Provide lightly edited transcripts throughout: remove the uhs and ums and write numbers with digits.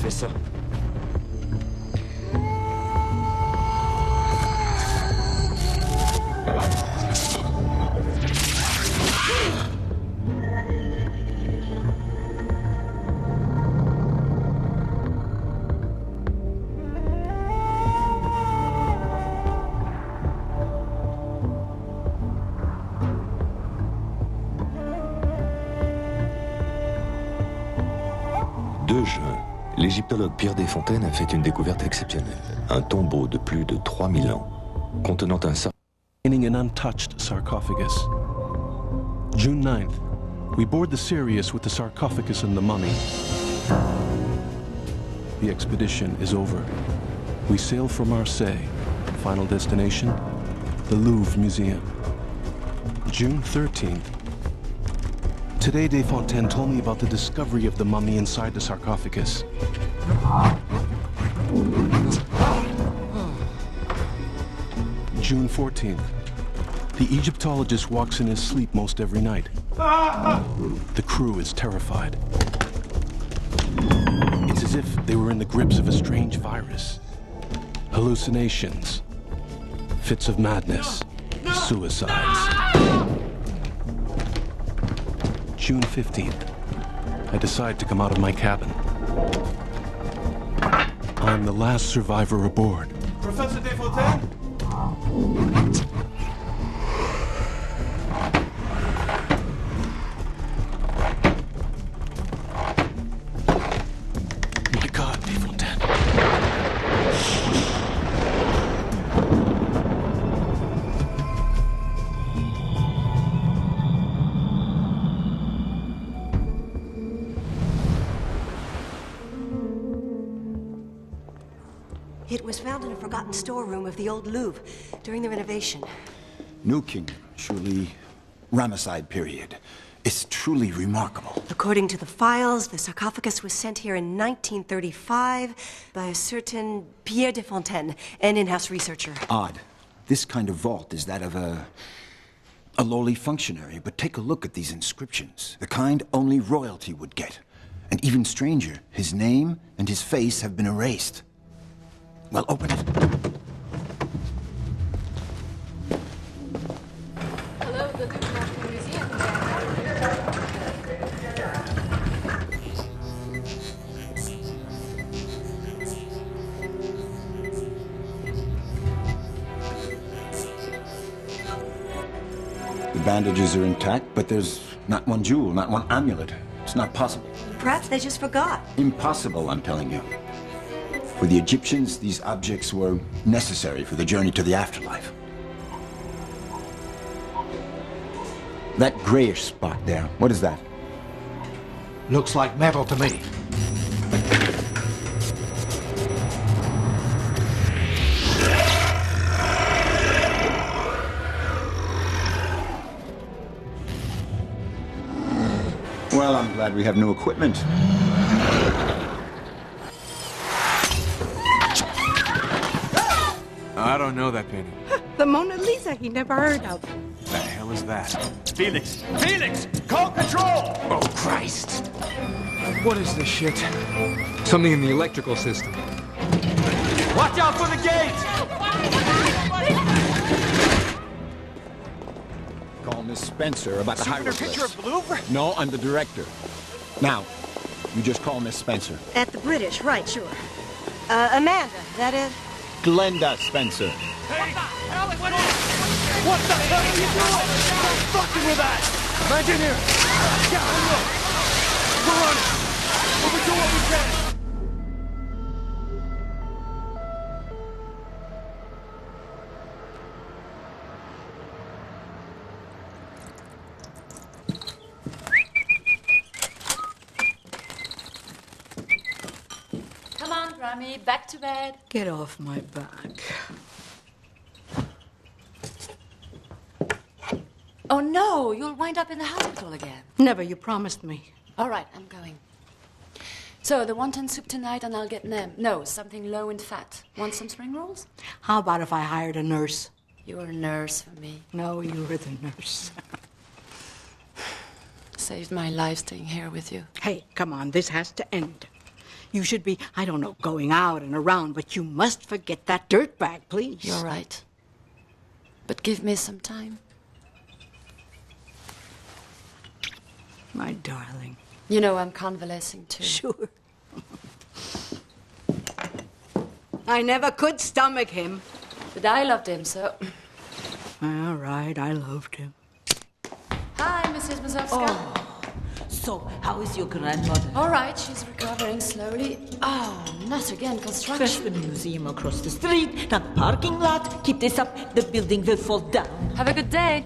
fait ça? L'égyptologue Pierre Diefenthal a fait une découverte exceptionnelle. Un tombeau de plus de 3000 ans, contenant un sarcophage. An untouched sarcophagus. June 9th, we board the Sirius with the sarcophagus and the mummy. The expedition is over. We sail for Marseille. Final destination, the Louvre Museum. June 13th. Today, Diefenthal told me about the discovery of the mummy inside the sarcophagus. June 14th. The Egyptologist walks in his sleep most every night. The crew is terrified. It's as if they were in the grips of a strange virus. Hallucinations, fits of madness, suicides. June 15th, I decide to come out of my cabin. I'm the last survivor aboard. Professor Diefenthal? My God, Diefenthal. It was found in a forgotten storeroom of the old Louvre during the renovation. New Kingdom, surely Ramesside period. It's truly remarkable. According to the files, the sarcophagus was sent here in 1935 by a certain Pierre Diefenthal, an in-house researcher. Odd. This kind of vault is that of a lowly functionary, but take a look at these inscriptions. The kind only royalty would get. And even stranger, his name and his face have been erased. Well, open it. Hello, the Louvre National Museum. The bandages are intact, but there's not one jewel, not one amulet. It's not possible. Perhaps they just forgot. Impossible, I'm telling you. For the Egyptians, these objects were necessary for the journey to the afterlife. That grayish spot there, what is that? Looks like metal to me. Well, I'm glad we have new equipment. I don't know that painting. The Mona Lisa he never heard of. The hell is that? Felix! Felix! Call control! Oh, Christ! What is this shit? Something in the electrical system. Watch out for the gate! Call Miss Spencer about the Souvenir hieroglyphs. picture of the Louvre? No, I'm the director. Now, you just call Miss Spencer. At the British, right, sure. Amanda, that is? Glenda Spencer. Hey! What the hell are you doing? Stop fucking with that! Man's in here! Yeah, I know! We're running! We'll do what we can! Come on, Grammy, back to bed. Get off my back. Oh no, you'll wind up in the hospital again. Never, you promised me. All right, I'm going. So, the wonton soup tonight and I'll get nem. No, something low in fat. Want some spring rolls? How about if I hired a nurse? You're a nurse for me. No, you were the nurse. Saved my life staying here with you. Hey, come on, this has to end. You should be, I don't know, going out and around, but you must forget that dirtbag, please. You're right. But give me some time. My darling. You know I'm convalescing too. Sure. I never could stomach him. But I loved him, so... All right, I loved him. Hi, Mrs. Mazowska. Oh, so how is your grandmother? All right, she's recovering slowly. Oh, not again, construction. First the museum across the street, now the parking lot. Keep this up, the building will fall down. Have a good day.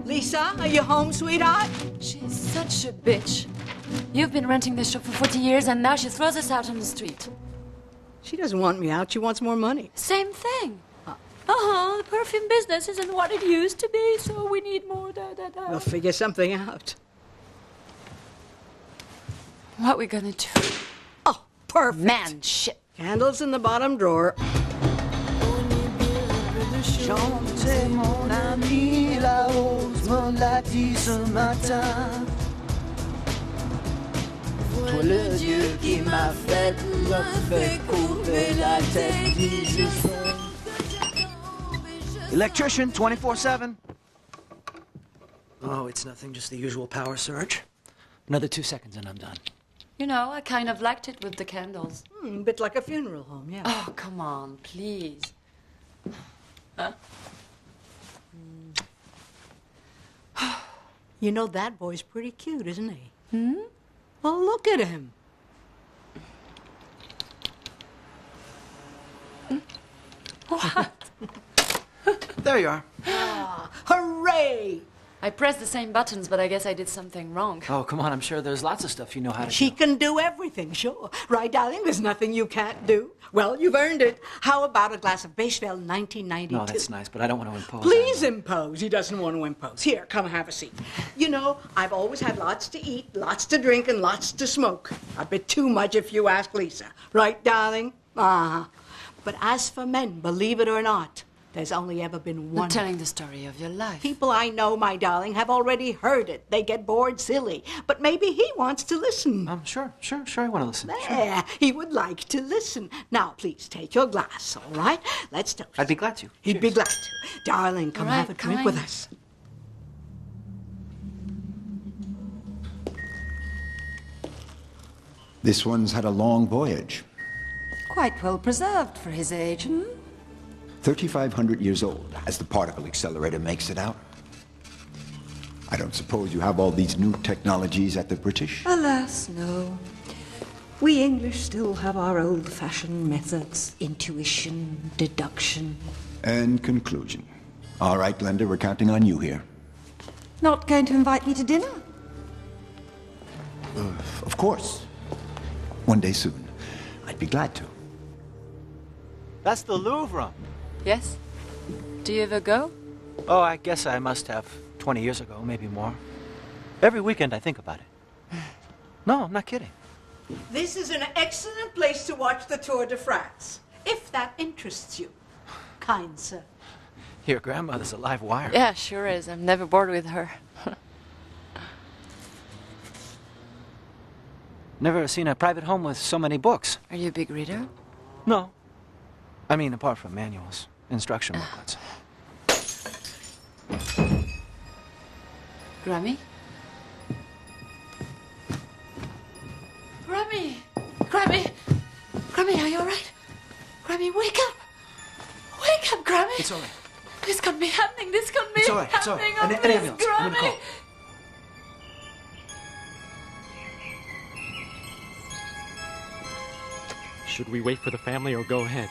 Lisa, are you home, sweetheart? She's such a bitch. You've been renting this shop for 40 years and now she throws us out on the street. She doesn't want me out. She wants more money. Same thing. The perfume business isn't what it used to be, so we need more da-da-da. We'll figure something out. What we gonna do? Oh, perfect. Man, shit. Candles in the bottom drawer. Chantez mon ami, la rose me l'a dit ce matin. Toi le Dieu qui m'a fait, me fait couper la tête, dis je sais. Electrician, 24/7. Oh, it's nothing, just the usual power surge. Another 2 seconds and I'm done. You know, I kind of liked it with the candles. A bit like a funeral home, yeah. Oh, come on, please. Huh? You know, that boy's pretty cute, isn't he? Well, look at him. What? There you are. Ah, hooray! I pressed the same buttons, but I guess I did something wrong. Oh, come on, I'm sure there's lots of stuff you know how to She do. can do everything, sure. Right, darling? There's nothing you can't do. Well, you've earned it. How about a glass of Becherel 1992? No, that's nice, but I don't want to impose. Please impose. He doesn't want to impose. Here, come have a seat. You know, I've always had lots to eat, lots to drink, and lots to smoke. A bit too much if you ask Lisa. Right, darling? Uh-huh. But as for men, believe it or not, there's only ever been one. You're telling the story of your life. People I know, my darling, have already heard it. They get bored silly. But maybe he wants to listen. Sure, I want to listen. There, he would like to listen. Now, please, take your glass, all right? Let's toast. I'd be glad to. He'd be glad to. Darling, come All right, have a drink fine. with us. This one's had a long voyage. Quite well preserved for his age, 3,500 years old, as the particle accelerator makes it out. I don't suppose you have all these new technologies at the British? Alas, no. We English still have our old-fashioned methods. Intuition, deduction. And conclusion. All right, Glenda, we're counting on you here. Not going to invite me to dinner? Of course. One day soon. I'd be glad to. That's the Louvre. Yes? Do you ever go? Oh, I guess I must have. 20 years ago, maybe more. Every weekend I think about it. No, I'm not kidding. This is an excellent place to watch the Tour de France, if that interests you, kind sir. Your grandmother's a live wire. Yeah, sure is. I'm never bored with her. Never seen a private home with so many books. Are you a big reader? No. I mean, apart from manuals, instruction booklets. Grammy? Grammy! Grammy! Grammy, are you alright? Grammy, wake up! Wake up, Grammy! It's all right. This can't be happening. This can't be It's all right. It's all happening. right. Oh, An please, ambulance. I'm gonna Grammy! call. Should we wait for the family or go ahead?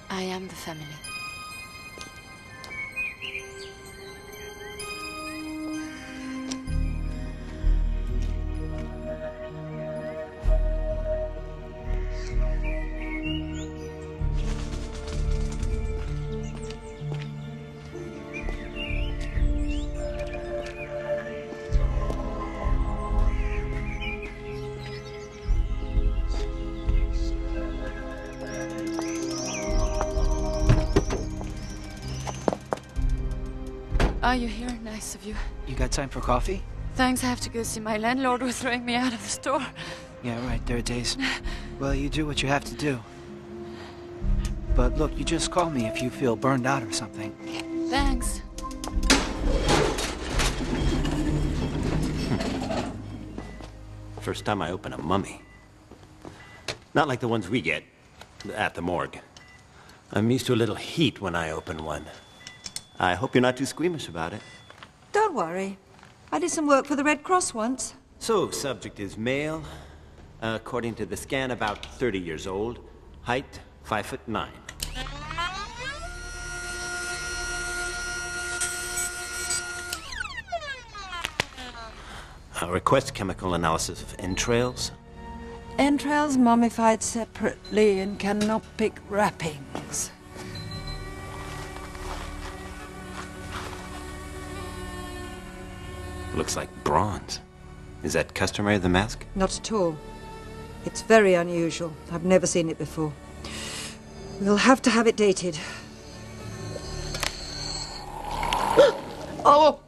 I am the family. Are you here? Nice of you. You got time for coffee? Thanks, I have to go see my landlord who's throwing me out of the store. Yeah, right, there are days. Well, you do what you have to do. But look, you just call me if you feel burned out or something. Thanks. First time I open a mummy. Not like the ones we get at the morgue. I'm used to a little heat when I open one. I hope you're not too squeamish about it. Don't worry. I did some work for the Red Cross once. So, subject is male. According to the scan, about 30 years old. Height, 5'9". Request chemical analysis of entrails. Entrails mummified separately in canopic wrappings. Looks like bronze. Is that customary of the mask? Not at all. It's very unusual. I've never seen it before. We'll have to have it dated. Oh!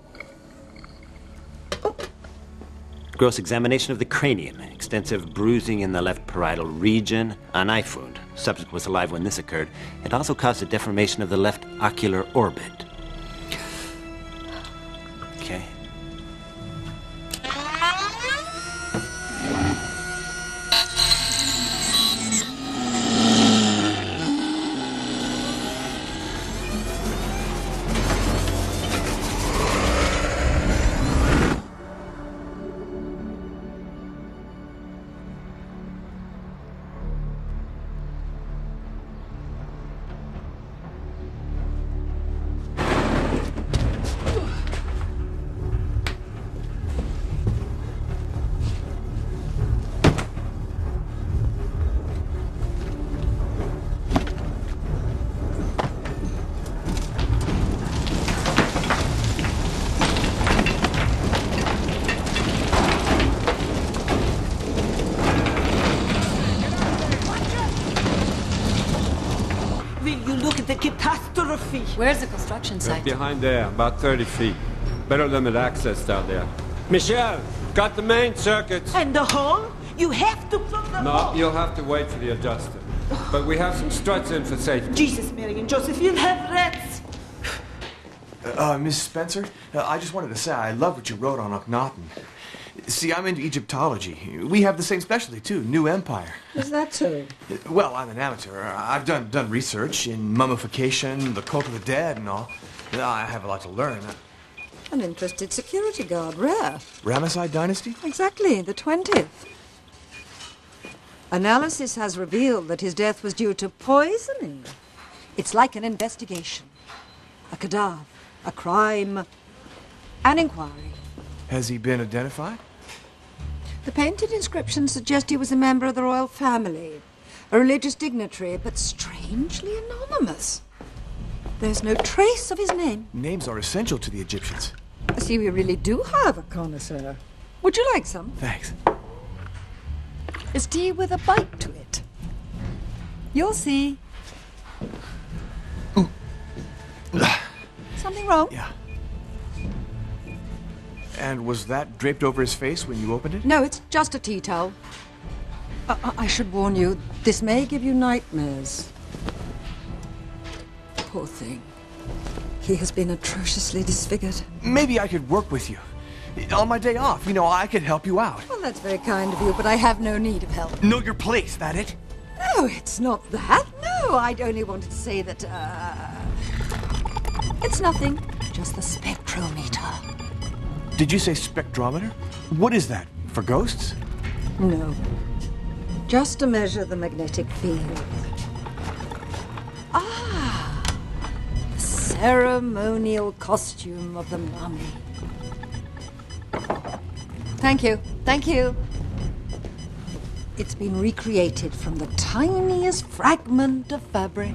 Gross examination of the cranium. Extensive bruising in the left parietal region. A knife wound. Subject was alive when this occurred. It also caused a deformation of the left ocular orbit. Okay. Where's the construction site? Behind there, about 30 feet. Better limit access down there. Michel, got the main circuits. And the hole? You have to plug the No, hole. you'll have to wait for the adjuster. But we have some struts in for safety. Jesus, Mary and Joseph, you'll have rats. Miss Spencer, I just wanted to say I love what you wrote on Akhenaten. See, I'm into Egyptology. We have the same specialty, too, New Empire. Is that so? Well, I'm an amateur. I've done research in mummification, the cult of the dead, and all. I have a lot to learn. An interested security guard, rare. Ramesside dynasty? Exactly, the 20th. Analysis has revealed that his death was due to poisoning. It's like an investigation. A cadaver, a crime, an inquiry. Has he been identified? The painted inscriptions suggest he was a member of the royal family, a religious dignitary, but strangely anonymous. There's no trace of his name. Names are essential to the Egyptians. I see we really do have a connoisseur. Would you like some? Thanks. Is tea with a bite to it? You'll see. Something wrong? Yeah. And was that draped over his face when you opened it? No, it's just a tea towel. I should warn you, this may give you nightmares. Poor thing. He has been atrociously disfigured. Maybe I could work with you. On my day off, I could help you out. Well, that's very kind of you, but I have no need of help. Know your place, that it? No, it's not that. No, I only wanted to say that, it's nothing. Just the spectrometer. Did you say spectrometer? What is that? For ghosts? No. Just to measure the magnetic field. Ah! The ceremonial costume of the mummy. Thank you. Thank you. It's been recreated from the tiniest fragment of fabric.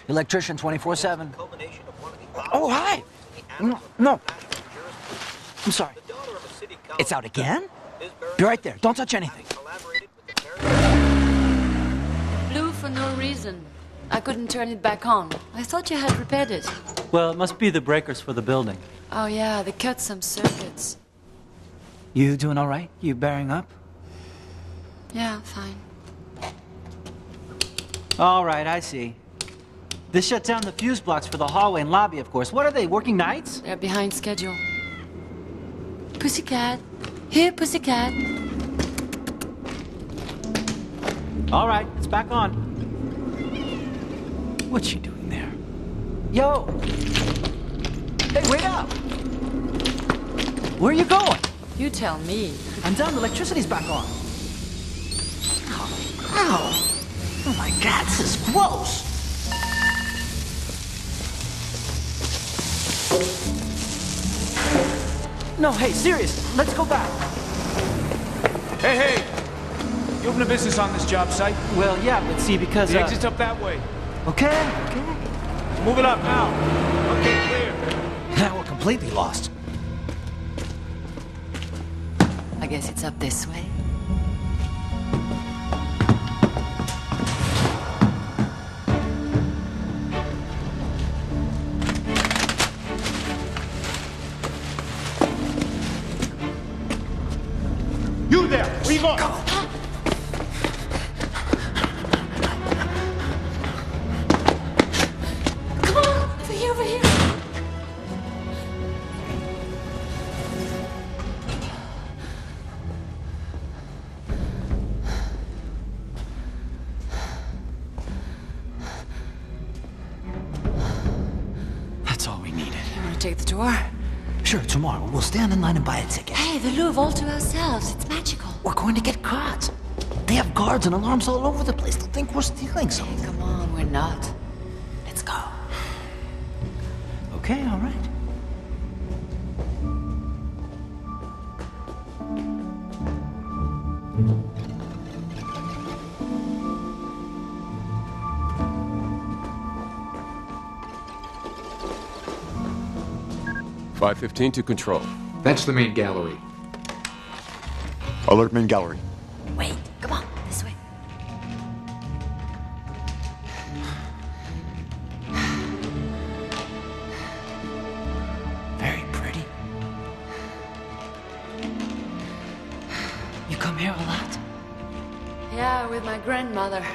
Electrician 24/7. Oh, hi! No. I'm sorry. It's out again? Be right there. Don't touch anything. Blue for no reason. I couldn't turn it back on. I thought you had repaired it. Well, it must be the breakers for the building. Oh yeah, they cut some circuits. You doing all right? You bearing up? Yeah, fine. All right, I see. This shuts down the fuse blocks for the hallway and lobby, of course. What are they, working nights? They're behind schedule. Pussycat. Here, Pussycat. All right, it's back on. What's she doing there? Yo! Hey, wait up! Where are you going? You tell me. I'm done. The electricity's back on. Ow! Oh my God, this is gross! No, hey, seriously, let's go back. Hey! You open a business on this job site? Well, yeah, but see, because, The exit's up that way. Okay. Move it up now. Okay, clear. Now we're completely lost. I guess it's up this way. You there! Where you going? Come on! Over here, over here! That's all we needed. You want to take the tour? Sure, tomorrow. We'll stand in line and buy a ticket. Hey, the Louvre all to ourselves. It's magical. We're going to get caught. They have guards and alarms all over the place. They'll think we're stealing something. Hey, come on, we're not. Let's go. Okay, all right. .515 to control. That's the main gallery. Alert main gallery. Wait, come on, this way. Very pretty. You come here a lot? Yeah, with my grandmother.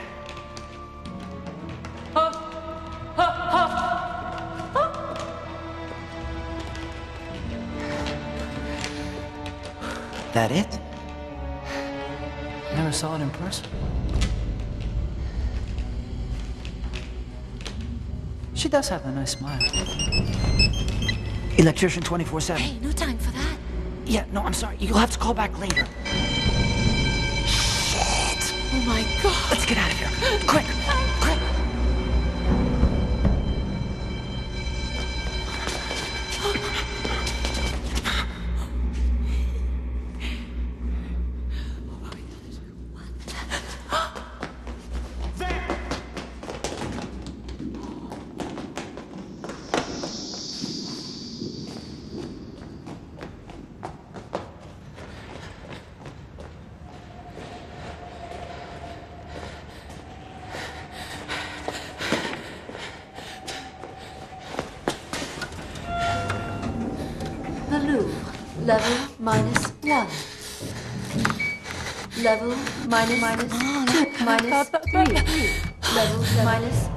That it? Never saw it in person. She does have a nice smile. Electrician 24/7. Hey, no time for that. Yeah, no, I'm sorry. You'll have to call back later. Shit! Oh my God. Let's get out of here. Quick! Quick! The Louvre. Level -1. Level -2. -3. Level minus.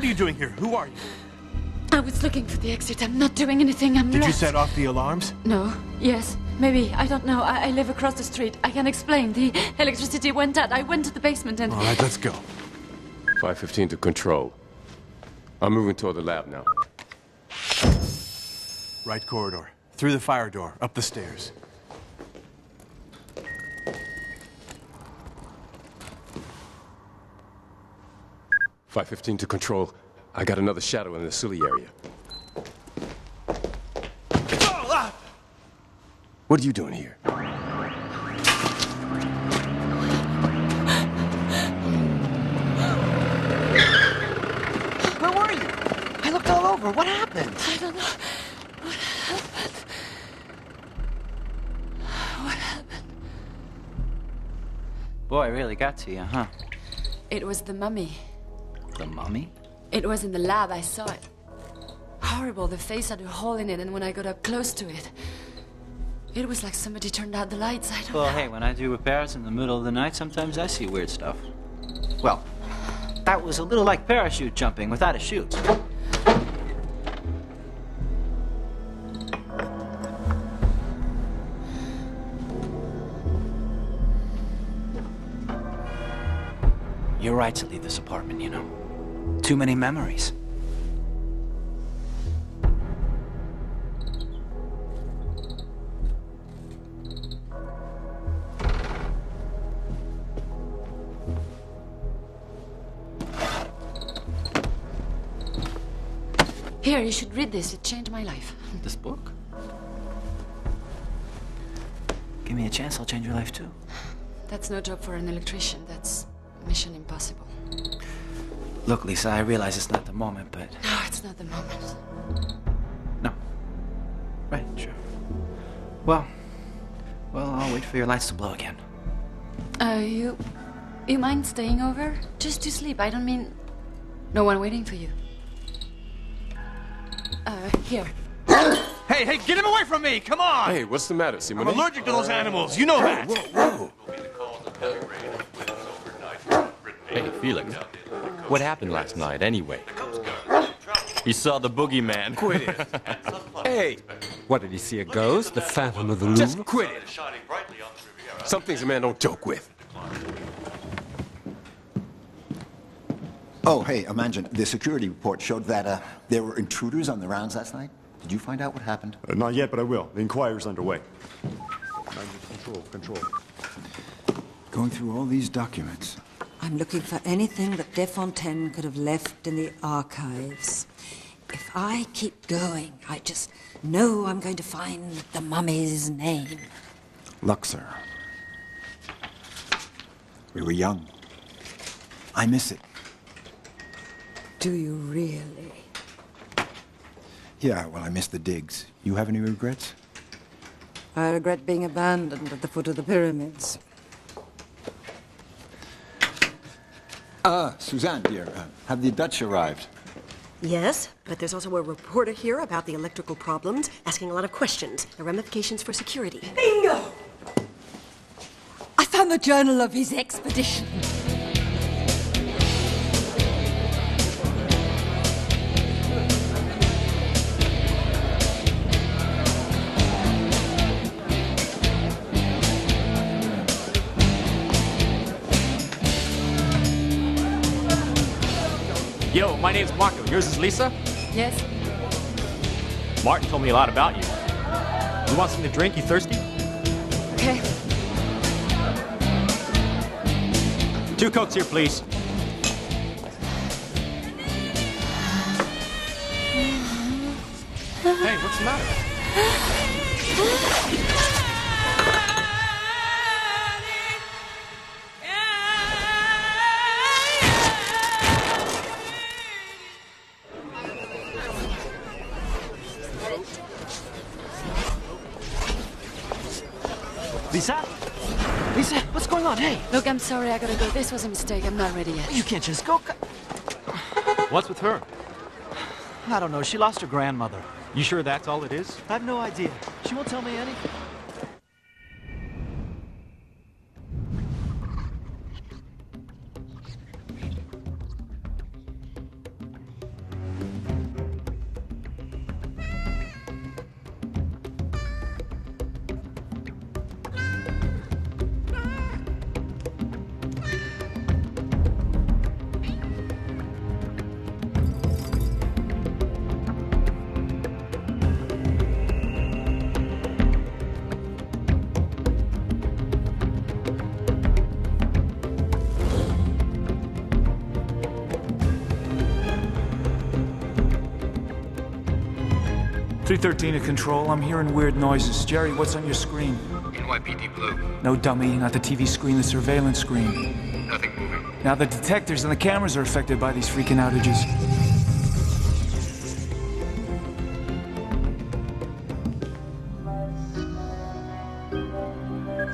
What are you doing here? Who are you? I was looking for the exit. I'm not doing anything. I'm Did lost. you set off the alarms? No. Yes. Maybe. I don't know. I live across the street. I can explain. The electricity went out. I went to the basement and... All right, let's go. 515 to control. I'm moving toward the lab now. Right corridor. Through the fire door. Up the stairs. .515 to control. I got another shadow in the silly area. What are you doing here? Where were you? I looked all over. What happened? I don't know. What happened? What happened? Boy, it really got to you, huh? It was the mummy. The mummy? It was in the lab. I saw it. Horrible. The face had a hole in it, and when I got up close to it, it was like somebody turned out the lights. I don't know. Well, hey, when I do repairs in the middle of the night, sometimes I see weird stuff. Well, that was a little like parachute jumping without a chute. You're right to leave this apartment, you know. Too many memories. Here, you should read this. It changed my life. This book? Give me a chance, I'll change your life too. That's no job for an electrician. That's mission impossible. Look, Lisa, I realize it's not the moment, but... No, it's not the moment. No. Right, sure. Well, I'll wait for your lights to blow again. You mind staying over? Just to sleep. I don't mean... No one waiting for you. Here. Hey, get him away from me! Come on! Hey, what's the matter, Simone? I'm allergic to those animals. You know that. Whoa. Hey, Felix. What happened last night, anyway? He saw the boogeyman. Quit it. Hey! What, did he see a ghost? The Phantom of the Louvre? Just quit it. Some things a man don't joke with. Oh, hey, Amanjan, the security report showed that there were intruders on the rounds last night. Did you find out what happened? Not yet, but I will. The inquiry's underway. Control. Going through all these documents. I'm looking for anything that Diefenthal could have left in the archives. If I keep going, I just know I'm going to find the mummy's name. Luxor. We were young. I miss it. Do you really? Yeah, well, I miss the digs. You have any regrets? I regret being abandoned at the foot of the pyramids. Suzanne, dear, have the Dutch arrived? Yes, but there's also a reporter here about the electrical problems, asking a lot of questions, the ramifications for security. Bingo! I found the journal of his expedition. Yo, my name's Marco. Yours is Lisa? Yes? Martin told me a lot about you. You want something to drink? You thirsty? Okay. 2 Cokes here, please. Hey, what's the matter? Lisa? Lisa, what's going on? Hey! Look, I'm sorry, I gotta go. This was a mistake. I'm not ready yet. You can't just go. What's with her? I don't know. She lost her grandmother. You sure that's all it is? I have no idea. She won't tell me anything. 313 to control. I'm hearing weird noises. Jerry, what's on your screen? NYPD Blue. No, dummy, not the TV screen, the surveillance screen. Nothing moving. Now the detectors and the cameras are affected by these freaking outages.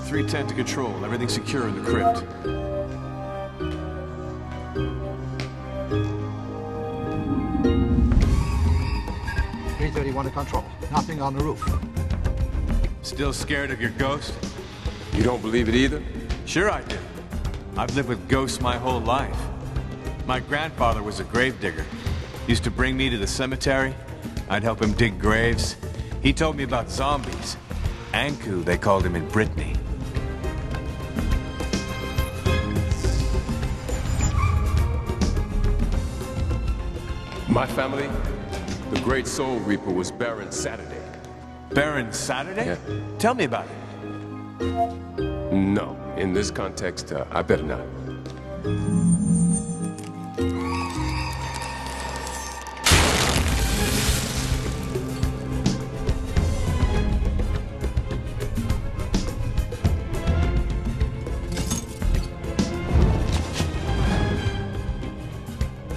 .310 to control. Everything's secure in the crypt. .331 to control. Nothing on the roof. Still scared of your ghost? You don't believe it either? Sure I do. I've lived with ghosts my whole life. My grandfather was a gravedigger. Used to bring me to the cemetery. I'd help him dig graves. He told me about zombies. Anku, they called him in Brittany. My family, the great Soul Reaper was Baron Saturday. Baron Saturday? Yeah. Tell me about it. No, in this context, I better not.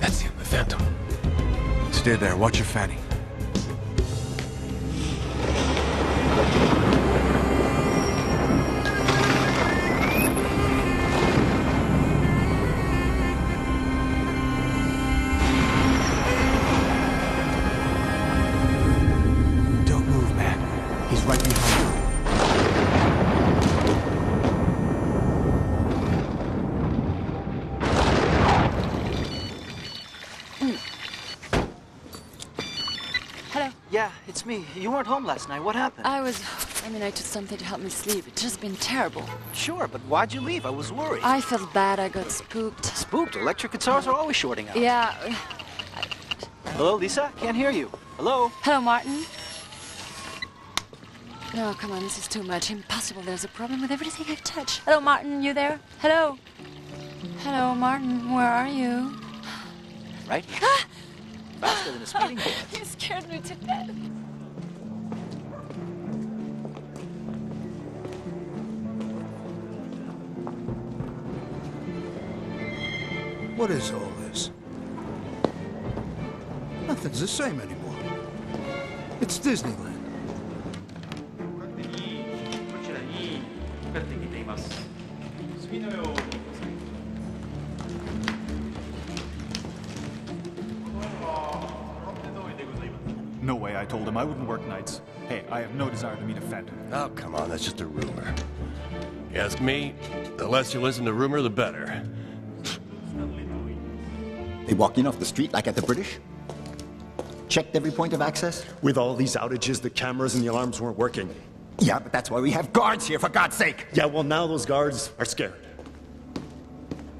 That's him, the Phantom. Stay there, watch your fanny. Don't move, man. He's right behind you. Hello. Yeah, it's me. You weren't home last night. What happened? I took something to help me sleep. It's just been terrible. Sure, but why'd you leave? I was worried. I felt bad. I got spooked. Spooked? Electric guitars are always shorting out. Yeah. Hello, Lisa? Can't hear you. Hello? Hello, Martin. No, come on, this is too much. Impossible. There's a problem with everything I touch. Hello, Martin, you there? Hello? Hello, Martin, where are you? Right? Faster than a speeding bullet. You scared me to death. What is all this? Nothing's the same anymore. It's Disneyland. No way, I told him I wouldn't work nights. Hey, I have no desire to meet a Phantom. Oh, come on, that's just a rumor. You ask me, the less you listen to rumor, the better. They walk in off the street like at the British? Checked every point of access? With all these outages, the cameras and the alarms weren't working. Yeah, but that's why we have guards here, for God's sake! Yeah, well, now those guards are scared.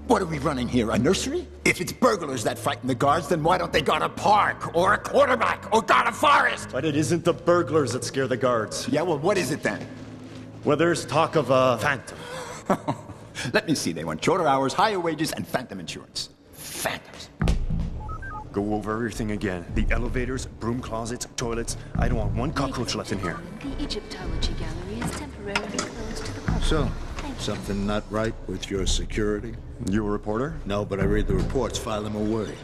What are we running here, a nursery? If it's burglars that frighten the guards, then why don't they guard a park, or a quarterback, or guard a forest? But it isn't the burglars that scare the guards. Yeah, well, what is it then? Well, there's talk of a Phantom. Let me see, they want shorter hours, higher wages, and Phantom insurance. Phantoms. Go over everything again. The elevators, broom closets, toilets. I don't want one cockroach left in here. The Egyptology gallery is temporarily closed to the public. So, something not right with your security? You a reporter? No, but I read the reports, file them away.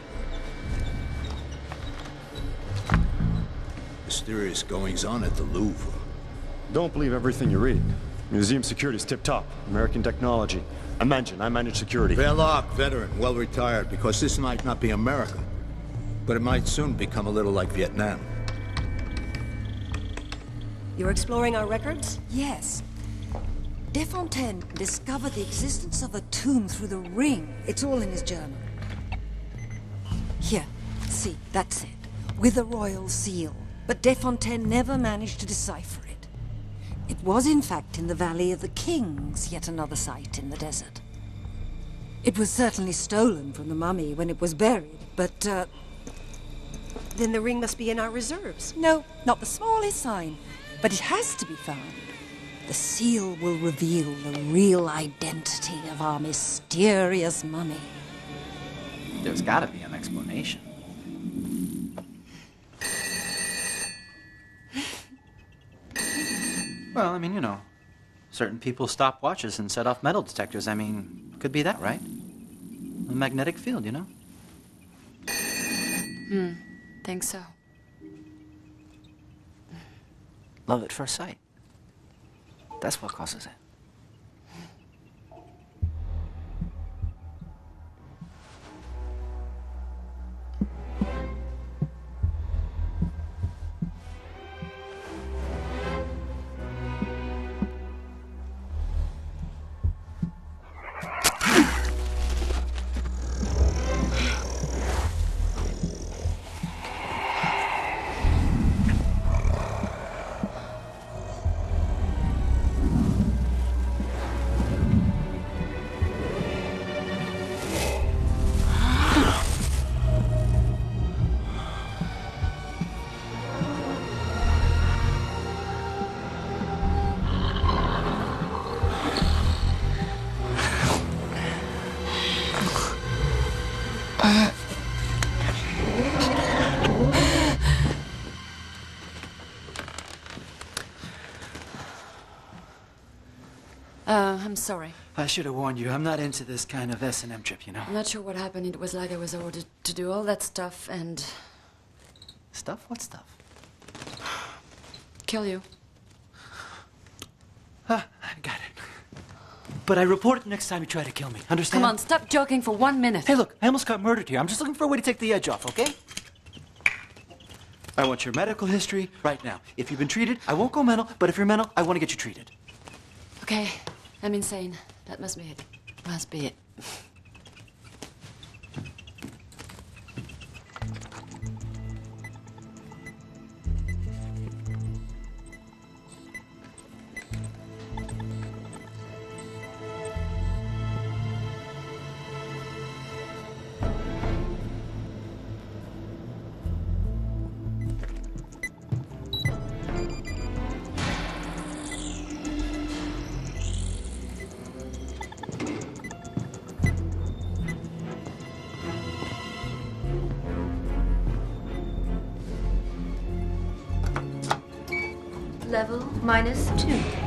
Mysterious goings-on at the Louvre. Don't believe everything you read. Museum security's tip-top. American technology. Imagine, I manage security. Belphegor, veteran, well-retired, because this might not be America. But it might soon become a little like Vietnam. You're exploring our records? Yes. Diefenthal discovered the existence of a tomb through the ring. It's all in his journal. Here, see, that's it. With a royal seal. But Diefenthal never managed to decipher it. It was, in fact, in the Valley of the Kings, yet another site in the desert. It was certainly stolen from the mummy when it was buried, but, Then the ring must be in our reserves. No, not the smallest sign. But it has to be found. The seal will reveal the real identity of our mysterious mummy. There's gotta be an explanation. Well, I mean, you know, certain people stop watches and set off metal detectors. I mean, could be that, right? A magnetic field, you know? Think so. Love at first sight. That's what causes it. I'm sorry. I should have warned you. I'm not into this kind of S&M trip, you know? I'm not sure what happened. It was like I was ordered to do all that stuff and... Stuff? What stuff? kill you. I got it. But I report it next time you try to kill me. Understand? Come on, stop joking for 1 minute. Hey, look, I almost got murdered here. I'm just looking for a way to take the edge off, okay? I want your medical history right now. If you've been treated, I won't go mental, but if you're mental, I want to get you treated. Okay, I'm insane. That must be it. Must be it. Level -2.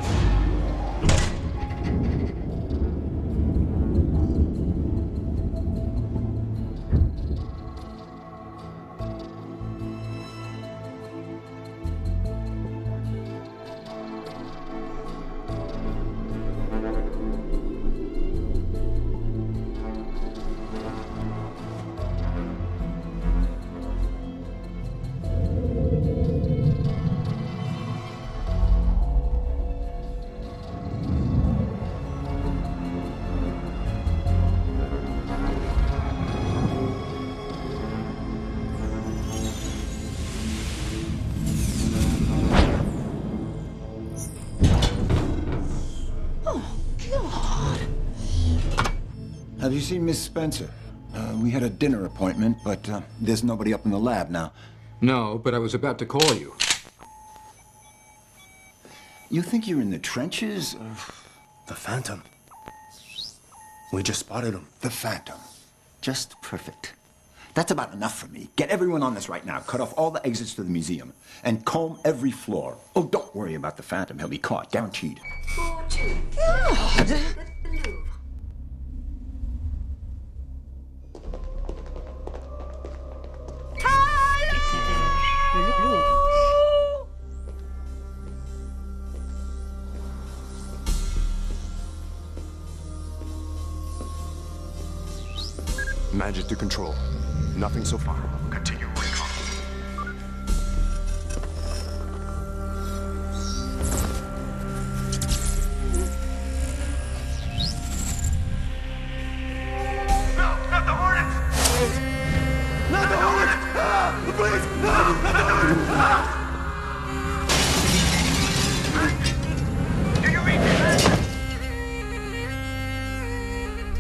Have you seen Miss Spencer? We had a dinner appointment, but there's nobody up in the lab now. No, but I was about to call you. You think you're in the trenches? The Phantom. We just spotted him. The Phantom. Just perfect. That's about enough for me. Get everyone on this right now. Cut off all the exits to the museum. And comb every floor. Oh, don't worry about the Phantom. He'll be caught. Guaranteed. 4-2. God! The Louvre. Magic to control. Nothing so far. Continue recon. No, not the Hornets! Not the Hornets! Ah, please! No, not the Hornets! Ah! Do you read me?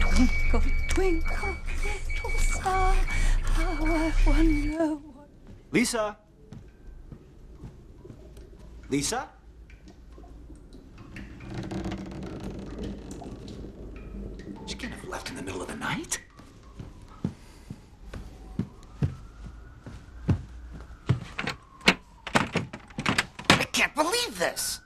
Twinkle, twinkle, little star, how I wonder what... Lisa? Lisa? She can't have left in the middle of the night. I can't believe this!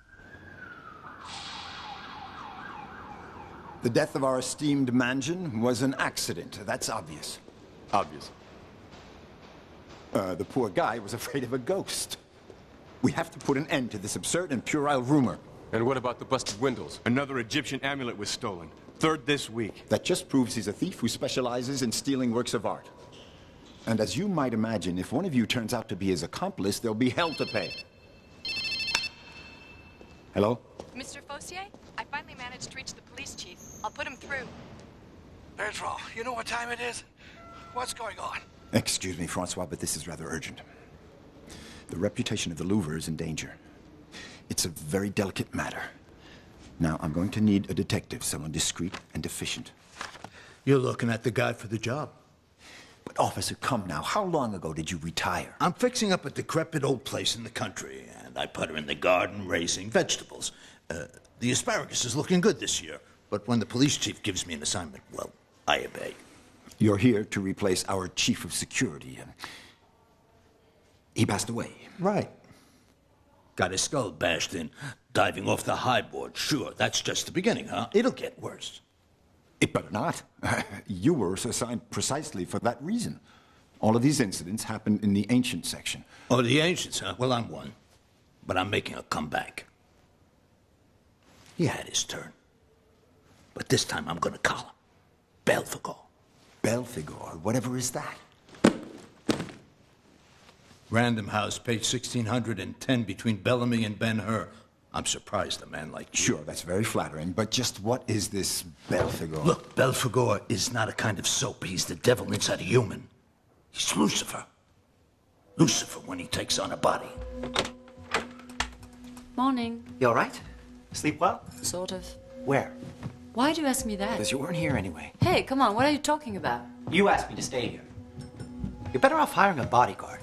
The death of our esteemed Mansion was an accident. That's obvious. Obvious. The poor guy was afraid of a ghost. We have to put an end to this absurd and puerile rumor. And what about the busted windows? Another Egyptian amulet was stolen. Third this week. That just proves he's a thief who specializes in stealing works of art. And as you might imagine, if one of you turns out to be his accomplice, there'll be hell to pay. Hello? Mr. Fossier, I finally managed to reach the police chief. I'll put him through. Bertrand, you know what time it is? What's going on? Excuse me, Francois, but this is rather urgent. The reputation of the Louvre is in danger. It's a very delicate matter. Now, I'm going to need a detective, someone discreet and efficient. You're looking at the guy for the job. But, officer, come now. How long ago did you retire? I'm fixing up a decrepit old place in the country, and I put her in the garden raising vegetables. The asparagus is looking good this year, but when the police chief gives me an assignment, well, I obey. You're here to replace our chief of security. He passed away. Right. Got his skull bashed in, diving off the high board. Sure, that's just the beginning, huh? It'll get worse. It better not. You were assigned precisely for that reason. All of these incidents happened in the ancient section. Oh, the ancients, huh? Well, I'm one. But I'm making a comeback. He had his turn. But this time I'm gonna call him. Belphegor. Belphegor? Whatever is that? Random House, page 1610, between Bellamy and Ben-Hur. I'm surprised a man like you... Sure, that's very flattering, but just what is this Belphegor? Look, Belphegor is not a kind of soap. He's the devil inside a human. He's Lucifer. Lucifer when he takes on a body. Morning. You all right? Sleep well? Sort of. Where? Why do you ask me that? Because you weren't here anyway. Hey, come on, what are you talking about? You asked me to stay here. You're better off hiring a bodyguard.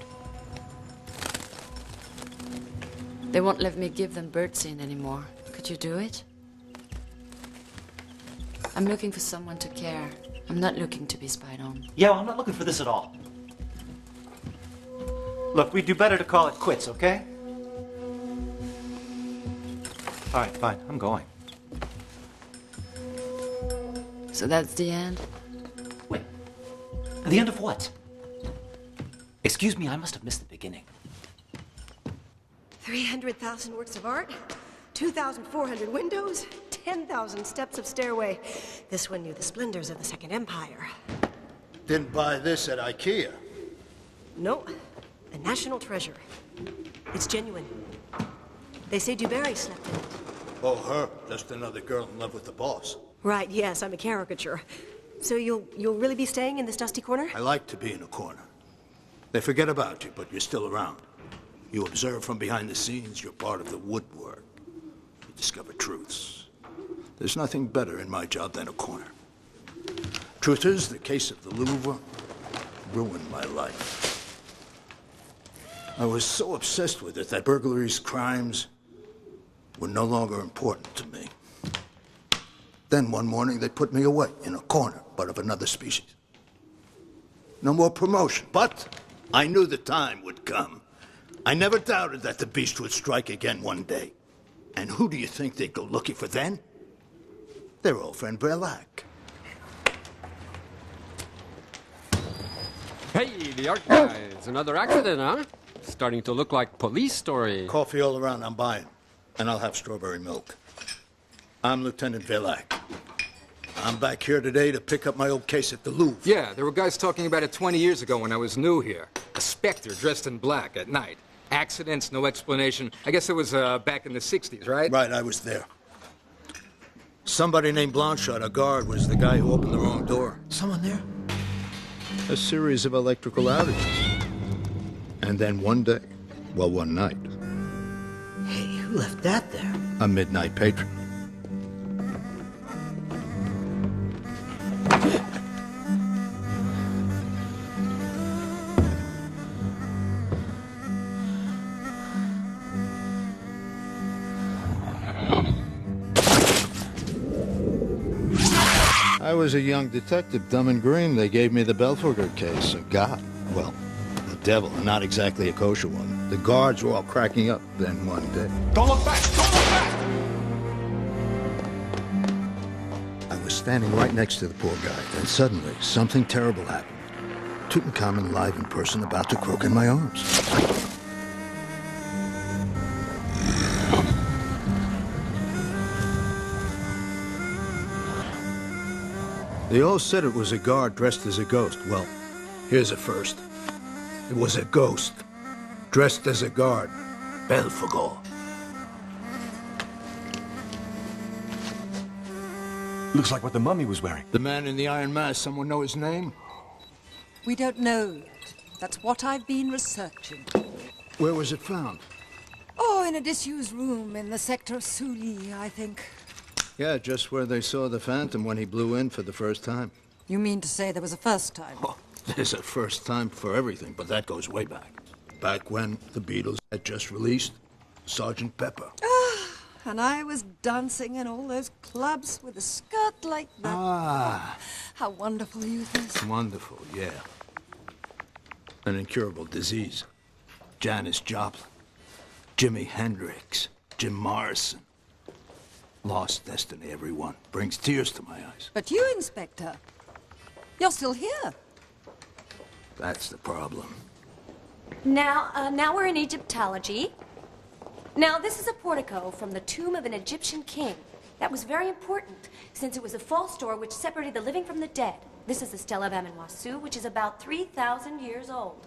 They won't let me give them birdseed anymore. Could you do it? I'm looking for someone to care. I'm not looking to be spied on. Yeah, well, I'm not looking for this at all. Look, we'd do better to call it quits, okay? All right, fine, I'm going. So that's the end? Wait, the end of what? Excuse me, I must have missed the beginning. 300,000 works of art, 2,400 windows, 10,000 steps of stairway. This one knew the splendors of the Second Empire. Didn't buy this at IKEA. No, a national treasure. It's genuine. They say Dubarry slept in it. Oh, her. Just another girl in love with the boss. Right, yes, I'm a caricature. So you'll really be staying in this dusty corner? I like to be in a corner. They forget about you, but you're still around. You observe from behind the scenes, you're part of the woodwork. You discover truths. There's nothing better in my job than a corner. Truth is, the case of the Louvre ruined my life. I was so obsessed with it that burglaries, crimes were no longer important to me. Then one morning they put me away in a corner, but of another species. No more promotion, but I knew the time would come. I never doubted that the beast would strike again one day. And who do you think they'd go looking for then? Their old friend Frédéric. Hey, the art guys. Another accident, huh? Starting to look like police story. Coffee all around, I'm buying. And I'll have strawberry milk. I'm Lieutenant Frédéric. I'm back here today to pick up my old case at the Louvre. Yeah, there were guys talking about it 20 years ago when I was new here. A specter dressed in black at night. Accidents, no explanation. I guess it was back in the 60s, right? Right, I was there. Somebody named Blanchard, a guard, was the guy who opened the wrong door. Someone there? A series of electrical outages. And then one day, well, one night. Hey, who left that there? A midnight patron. I was a young detective, dumb and green. They gave me the Belphegor case. A god. Well, the devil, not exactly a kosher one. The guards were all cracking up then one day. Don't look back! Don't look back! I was standing right next to the poor guy. Then suddenly, something terrible happened. Tutankhamun live in person, about to croak in my arms. They all said it was a guard dressed as a ghost. Well, here's a first. It was a ghost, dressed as a guard. Belphegor. Looks like what the mummy was wearing. The man in the iron mask, someone know his name? We don't know yet. That's what I've been researching. Where was it found? Oh, in a disused room in the sector of Sully, I think. Yeah, just where they saw the Phantom when he blew in for the first time. You mean to say there was a first time? Oh, there's a first time for everything, but that goes way back. Back when the Beatles had just released Sgt. Pepper. And I was dancing in all those clubs with a skirt like that. Ah. How wonderful youth is. Wonderful, yeah. An incurable disease. Janis Joplin, Jimi Hendrix, Jim Morrison. Lost destiny, everyone. Brings tears to my eyes. But you, Inspector, you're still here. That's the problem. Now we're in Egyptology. Now, this is a portico from the tomb of an Egyptian king. That was very important, since it was a false door which separated the living from the dead. This is the Stela of Marceau, which is about 3,000 years old.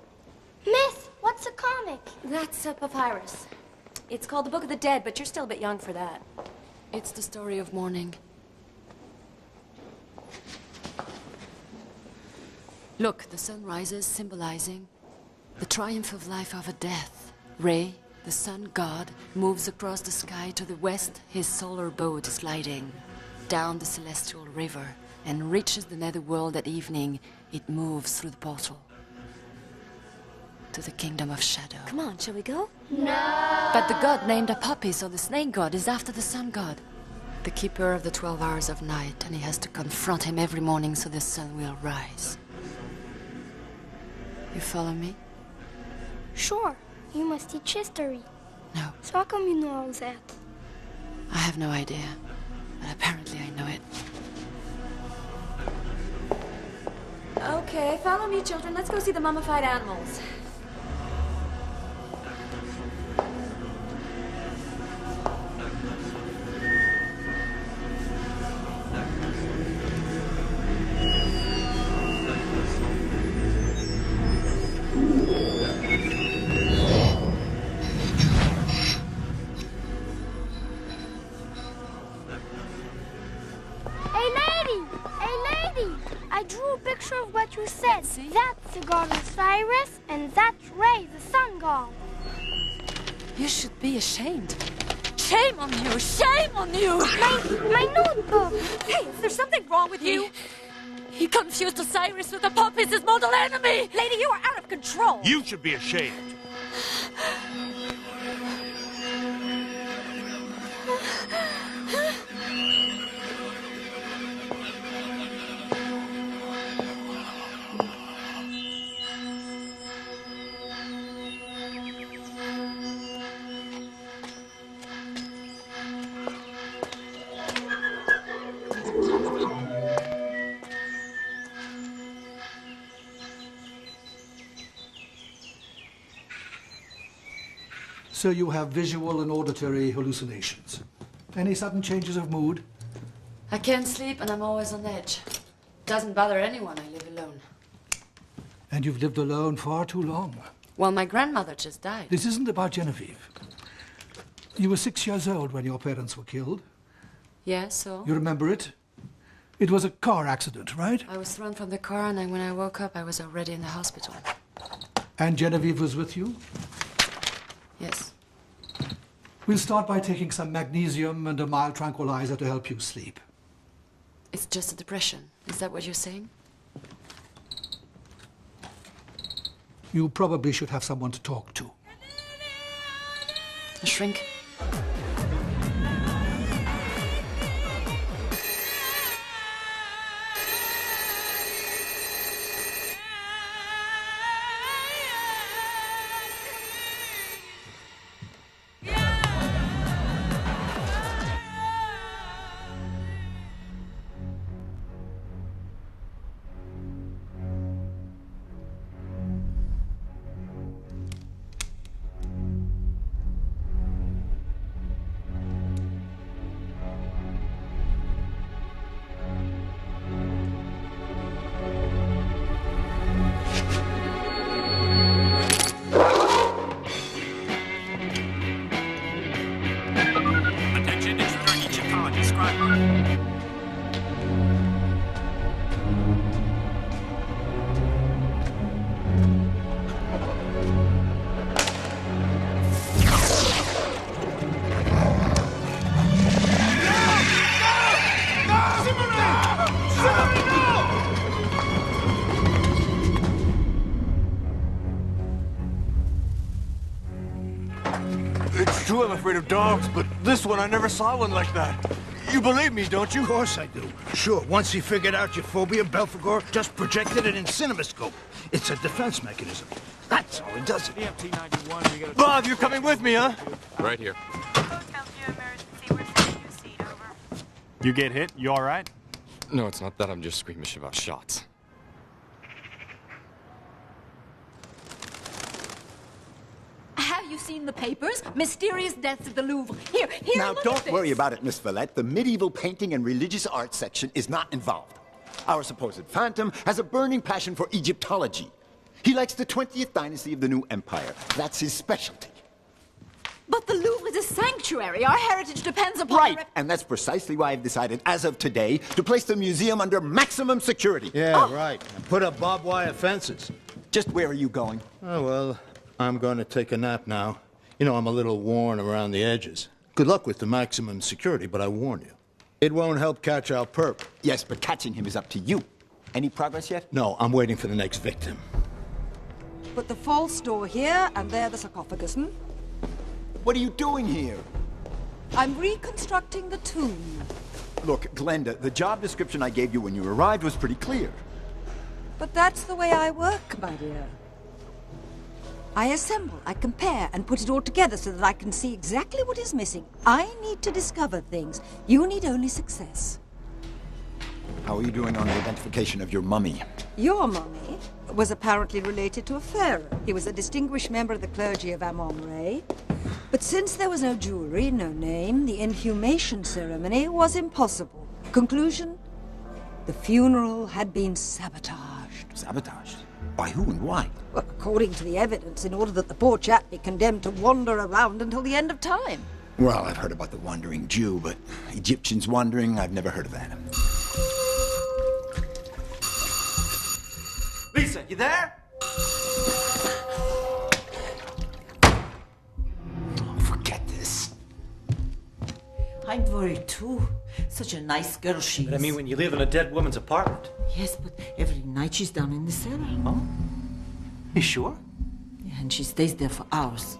Miss, what's a comic? That's a papyrus. It's called the Book of the Dead, but you're still a bit young for that. It's the story of mourning. Look, the sun rises, symbolizing the triumph of life over death. Re, the sun god, moves across the sky to the west. His solar boat is gliding down the celestial river and reaches the netherworld at evening. It moves through the portal to the kingdom of shadow. Come on, shall we go? No! But the god named Apopis, or the snake god, is after the sun god, the keeper of the 12 hours of night, and he has to confront him every morning so the sun will rise. You follow me? Sure. You must teach history. No. So how come you know all that? I have no idea, but apparently I know it. Okay, follow me, children. Let's go see the mummified animals. I drew a picture of what you said. See? That's the god Osiris, and that's Ray, the sun god. You should be ashamed. Shame on you! Shame on you! My notebook! Hey, is there something wrong with you? He confused Osiris with Apopis, his mortal enemy! Lady, you are out of control! You should be ashamed! So you have visual and auditory hallucinations. Any sudden changes of mood? I can't sleep and I'm always on edge. Doesn't bother anyone, I live alone. And you've lived alone far too long. Well, my grandmother just died. This isn't about Genevieve. You were 6 years old when your parents were killed. Yeah, so? You remember it? It was a car accident, right? I was thrown from the car and when I woke up, I was already in the hospital. And Genevieve was with you? Yes. We'll start by taking some magnesium and a mild tranquilizer to help you sleep. It's just a depression. Is that what you're saying? You probably should have someone to talk to. A shrink? afraid of dogs, but this one, I never saw one like that. You believe me, don't you? Of course I do. Sure, once he figured out your phobia, Belphegor just projected it in CinemaScope. It's a defense mechanism. That's all it does. Bob, you're coming with me, huh? Right here. You get hit? You all right? No, it's not that. I'm just squeamish about shots. Have you seen the papers? Mysterious deaths at the Louvre. Here, Now, look don't at this. worry about it, Miss Villette. The medieval painting and religious art section is not involved. Our supposed phantom has a burning passion for Egyptology. He likes the 20th dynasty of the new empire. That's his specialty. But the Louvre is a sanctuary. Our heritage depends upon... Right, and that's precisely why I've decided, as of today, to place the museum under maximum security. Yeah, right. And put up barbed wire fences. Just where are you going? Oh, well, I'm going to take a nap now. You know, I'm a little worn around the edges. Good luck with the maximum security, but I warn you. It won't help catch our perp. Yes, but catching him is up to you. Any progress yet? No, I'm waiting for the next victim. Put the false door here, and there the sarcophagus, hmm? What are you doing here? I'm reconstructing the tomb. Look, Glenda, the job description I gave you when you arrived was pretty clear. But that's the way I work, my dear. I assemble, I compare, and put it all together so that I can see exactly what is missing. I need to discover things. You need only success. How are you doing on the identification of your mummy? Your mummy was apparently related to a pharaoh. He was a distinguished member of the clergy of Amon-Re. But since there was no jewelry, no name, the inhumation ceremony was impossible. Conclusion? The funeral had been sabotaged. Sabotaged? By who and why? Well, according to the evidence, in order that the poor chap be condemned to wander around until the end of time. Well, I've heard about the wandering Jew, but Egyptians wandering, I've never heard of that. Lisa, you there? Forget this. I'm worried too. Such a nice girl she is. But I mean, when you live in a dead woman's apartment. Yes, but every night she's down in the cellar. Oh? You sure? Yeah, and she stays there for hours.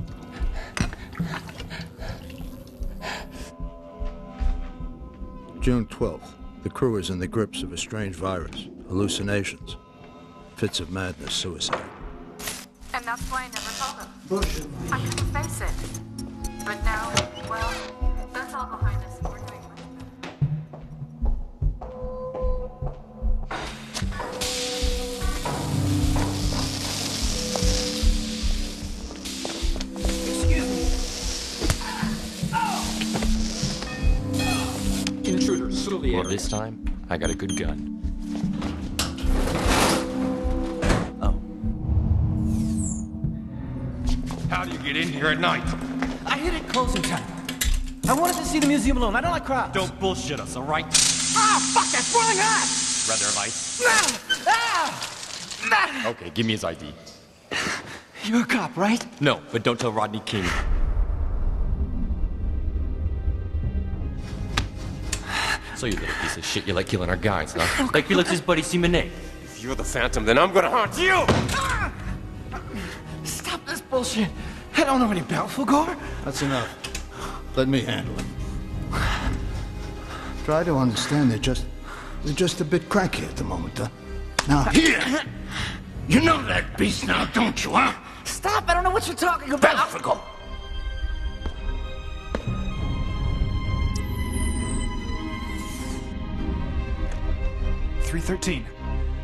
June 12th. The crew is in the grips of a strange virus. Hallucinations. Fits of madness, suicide. And that's why I never told him. I couldn't face it. But now, well, that's all behind us. We're doing Intruder, slowly. Well, this time, I got a good gun. How do you get in here at night? I hit it closing time. I wanted to see the museum alone. I don't like crowds. Don't bullshit us, all right? Ah, fuck, that's boiling hot! Rather have ice? Okay, give me his ID. You're a cop, right? No, but don't tell Rodney King. So you little piece of shit, you like killing our guys, huh? Like you left his buddy Simonet. If you're the Phantom, then I'm gonna haunt you! Stop this bullshit. I don't know any Belphegor. That's enough. Let me handle it. Try to understand they're just a bit cranky at the moment, huh? Now, here! You know that beast now, don't you, huh? Stop, I don't know what you're talking about. Belphegor! .313.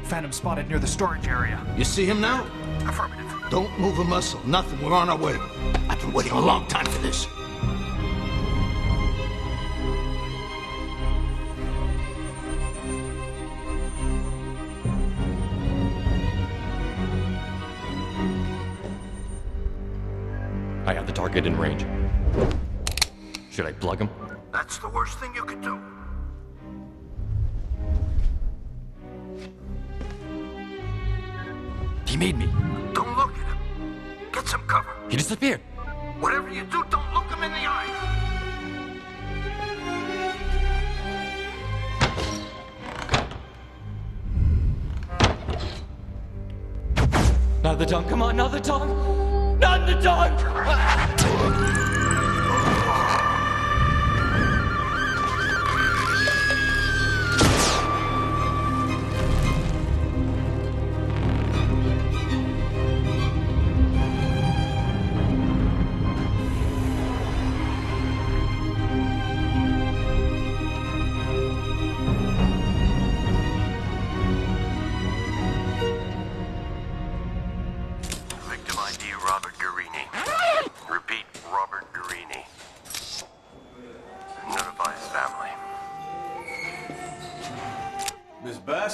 Phantom spotted near the storage area. You see him now? Affirmative. Don't move a muscle. Nothing. We're on our way. I've been waiting a long time for this. I have the target in range. Should I plug him? That's the worst thing you could do. He made me. Don't look at him. Get some cover. He disappeared. Whatever you do, don't look him in the eyes. Not the tongue, come on, not the tongue! Not the tongue!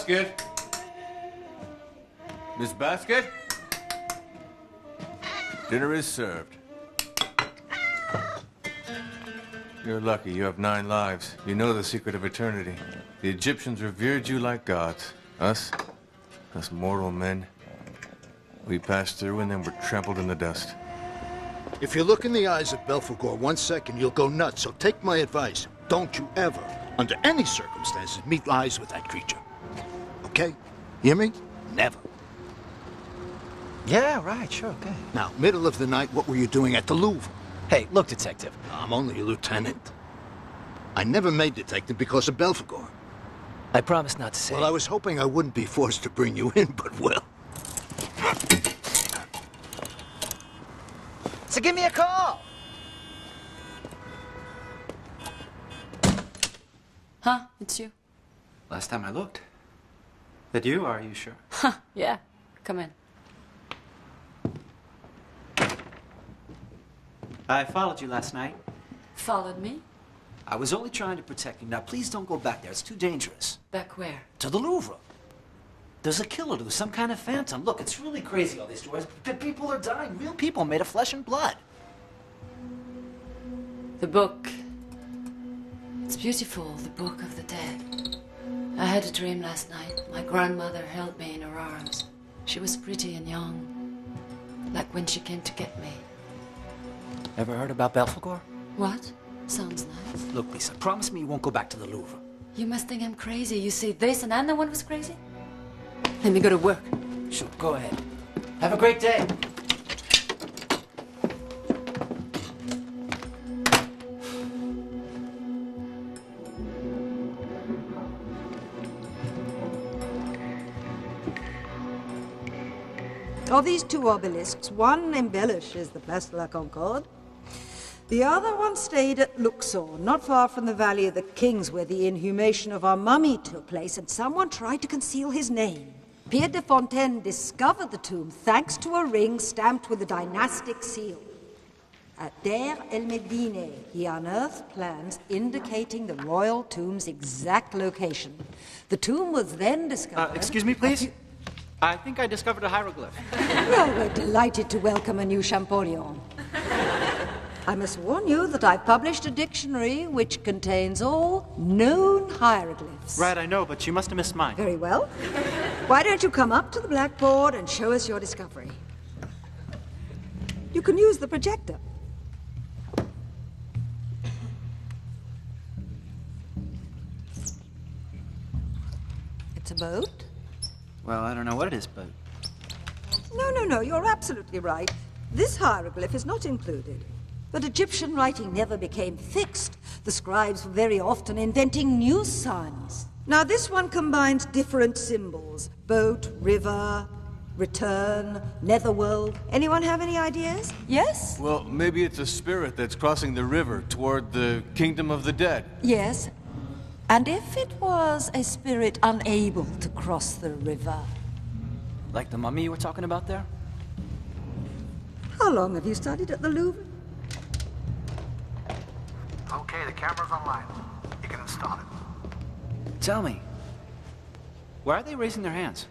Basket? Miss Basket? Dinner is served. You're lucky. You have 9 lives. You know the secret of eternity. The Egyptians revered you like gods. Us mortal men, we passed through and then were trampled in the dust. If you look in the eyes of Belphegor 1 second, you'll go nuts. So take my advice. Don't you ever, under any circumstances, meet eyes with that creature. Okay? Hear me? Never. Yeah, right, sure, okay. Now, middle of the night, what were you doing at the Louvre? Hey, look, detective. I'm only a lieutenant. I never made detective because of Belphegor. I promise not to say. Well, I was hoping I wouldn't be forced to bring you in, but well. So give me a call! Huh? It's you? Last time I looked. That you, are you sure? Huh, yeah. Come in. I followed you last night. Followed me? I was only trying to protect you. Now, please don't go back there. It's too dangerous. Back where? To the Louvre. There's a killer. There's some kind of phantom. Look, it's really crazy, all these stories. People are dying. Real people made of flesh and blood. The book. It's beautiful, the Book of the Dead. I had a dream last night. My grandmother held me in her arms. She was pretty and young, like when she came to get me. Ever heard about Belphegor? What? Sounds nice. Look, Lisa, promise me you won't go back to the Louvre. You must think I'm crazy. You say this and I'm the one who's crazy? Let me go to work. Sure, go ahead. Have a great day. Of these 2 obelisks, one embellishes the Place de la Concorde. The other one stayed at Luxor, not far from the Valley of the Kings, where the inhumation of our mummy took place, and someone tried to conceal his name. Pierre de Fontaine discovered the tomb thanks to a ring stamped with a dynastic seal. At Der El Medine, he unearthed plans indicating the royal tomb's exact location. The tomb was then discovered... Excuse me, please? I think I discovered a hieroglyph. Well, we're delighted to welcome a new Champollion. I must warn you that I've published a dictionary which contains all known hieroglyphs. Right, I know, but you must have missed mine. Very well. Why don't you come up to the blackboard and show us your discovery? You can use the projector. It's a boat? Well, I don't know what it is, but... No, you're absolutely right. This hieroglyph is not included. But Egyptian writing never became fixed. The scribes were very often inventing new signs. Now, this one combines different symbols. Boat, river, return, netherworld. Anyone have any ideas? Yes? Well, maybe it's a spirit that's crossing the river toward the kingdom of the dead. Yes. And if it was a spirit unable to cross the river? Like the mummy you were talking about there? How long have you studied at the Louvre? Okay, the camera's online. You can install it. Tell me, why are they raising their hands?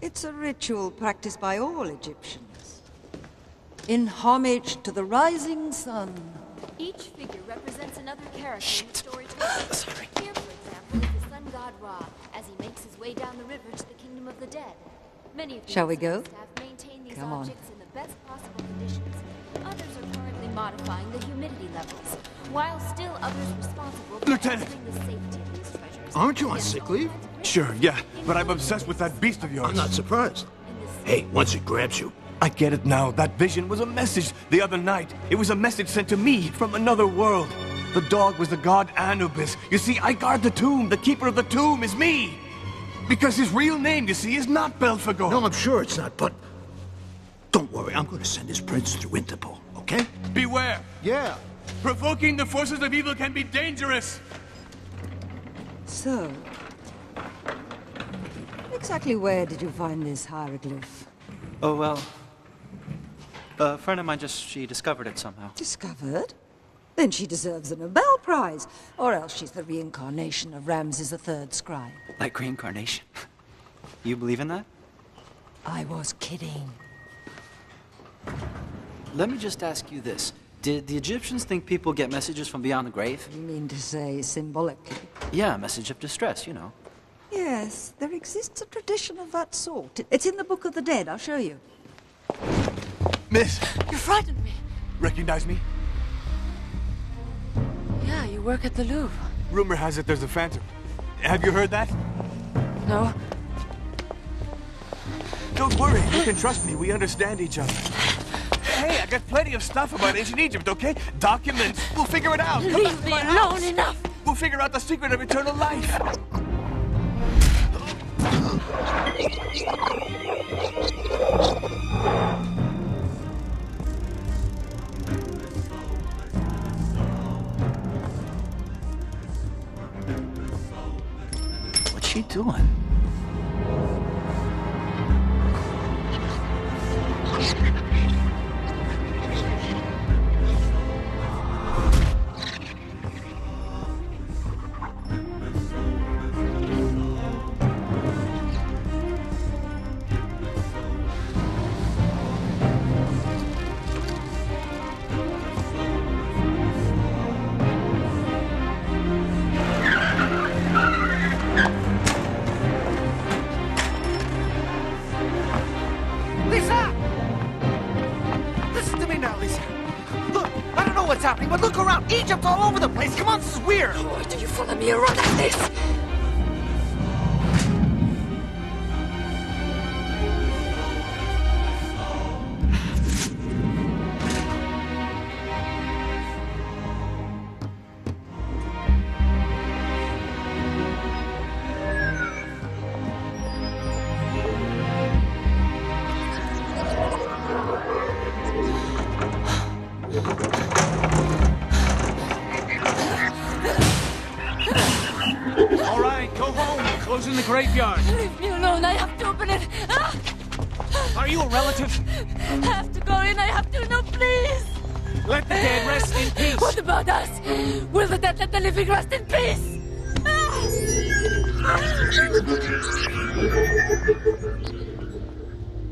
It's a ritual practiced by all Egyptians. In homage to the rising sun. Each figure represents another character in the storytelling. Sorry. Here, for example, is the sun god Ra, as he makes his way down the river to the kingdom of the dead. Many of the Shall we go? staff maintain these Come on. objects in the best possible conditions. Others are currently modifying the humidity levels, while still others responsible for Lieutenant! ensuring the safety of these treasures. Aren't you on sick leave? Sure, yeah, but I'm obsessed with that beast of yours. I'm not surprised. Hey, once it grabs you, I get it now. That vision was a message the other night. It was a message sent to me from another world. The dog was the god Anubis. You see, I guard the tomb. The keeper of the tomb is me. Because his real name, you see, is not Belphegor. No, I'm sure it's not, but don't worry. I'm going to send his prince through Interpol, okay? Beware. Yeah. Provoking the forces of evil can be dangerous. So, exactly where did you find this hieroglyph? Oh, well, a friend of mine she discovered it somehow. Discovered? Then she deserves a Nobel Prize. Or else she's the reincarnation of Ramses III scribe. Like reincarnation? You believe in that? I was kidding. Let me just ask you this. Did the Egyptians think people get messages from beyond the grave? You mean to say symbolically? Yeah, a message of distress, you know. Yes, there exists a tradition of that sort. It's in the Book of the Dead. I'll show you. Miss, You frightened me. recognize me? Yeah, you work at the Louvre. Rumor has it there's a phantom. Have you heard that? No? Don't worry, you can trust me. We understand each other. Hey, I got plenty of stuff about ancient Egypt, okay? Documents. We'll figure it out. Come back Leave to me my alone house. enough! We'll figure out the secret of eternal life. What's she doing? Lisa! Listen to me now, Lisa. Look, I don't know what's happening, but look around. Egypt's all over the place. Come on, this is weird. Why do you follow me around like this? All right, go home. We're closing the graveyard. Leave me alone, I have to open it. Ah! Are you a relative? I have to go in, I have to, no, please. Let the dead rest in peace. What about us? Will the dead let the living rest in peace?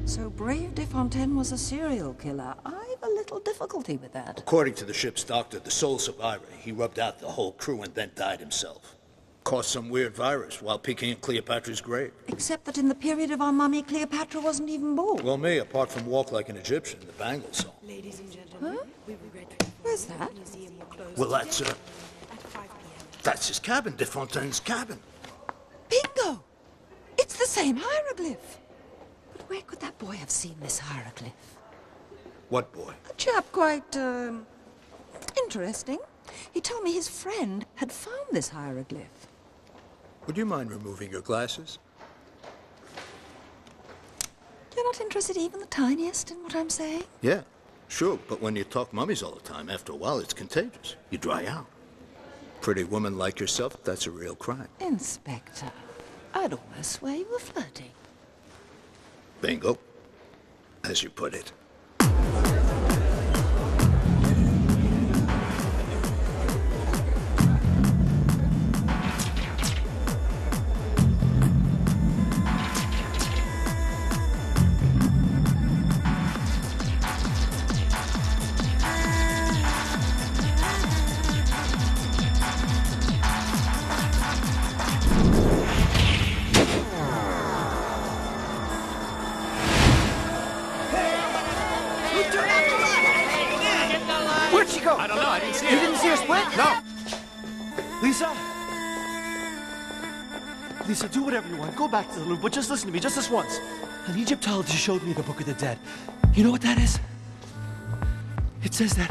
So Brave Diefenthal was a serial killer. I've a little difficulty with that. According to the ship's doctor, the sole survivor, he rubbed out the whole crew and then died himself. Caused some weird virus while peeking at Cleopatra's grave. Except that in the period of our mummy, Cleopatra wasn't even born. Well, me, apart from walk like an Egyptian, the bangles on. Ladies and gentlemen, we regret to Where's that? the museum will close Well, that's, at 5 p.m. that's his cabin, Diefenthal's cabin. Bingo! It's the same hieroglyph. But where could that boy have seen this hieroglyph? What boy? A chap quite, interesting. He told me his friend had found this hieroglyph. Would you mind removing your glasses? You're not interested even the tiniest in what I'm saying? Yeah, sure, but when you talk mummies all the time, after a while it's contagious. You dry out. Pretty woman like yourself, that's a real crime. Inspector, I'd almost swear you were flirting. Bingo, as you put it. Where'd she go? I don't know. I didn't see You her. didn't see her split? No. Lisa? Lisa, do whatever you want. Go back to the Louvre, but just listen to me, just this once. An Egyptologist showed me the Book of the Dead. You know what that is? It says that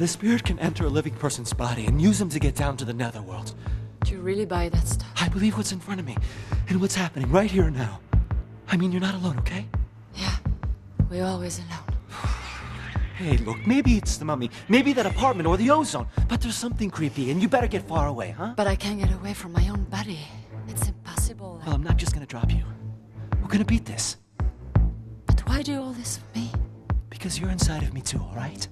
a spirit can enter a living person's body and use them to get down to the netherworld. Do you really buy that stuff? I believe what's in front of me and what's happening right here and now. I mean, you're not alone, okay? Yeah, we're always alone. Hey, look, maybe it's the mummy, maybe that apartment or the ozone, but there's something creepy and you better get far away, huh? But I can't get away from my own body. It's impossible. Well, I'm not just gonna drop you. We're gonna beat this. But why do all this for me? Because you're inside of me too, all right?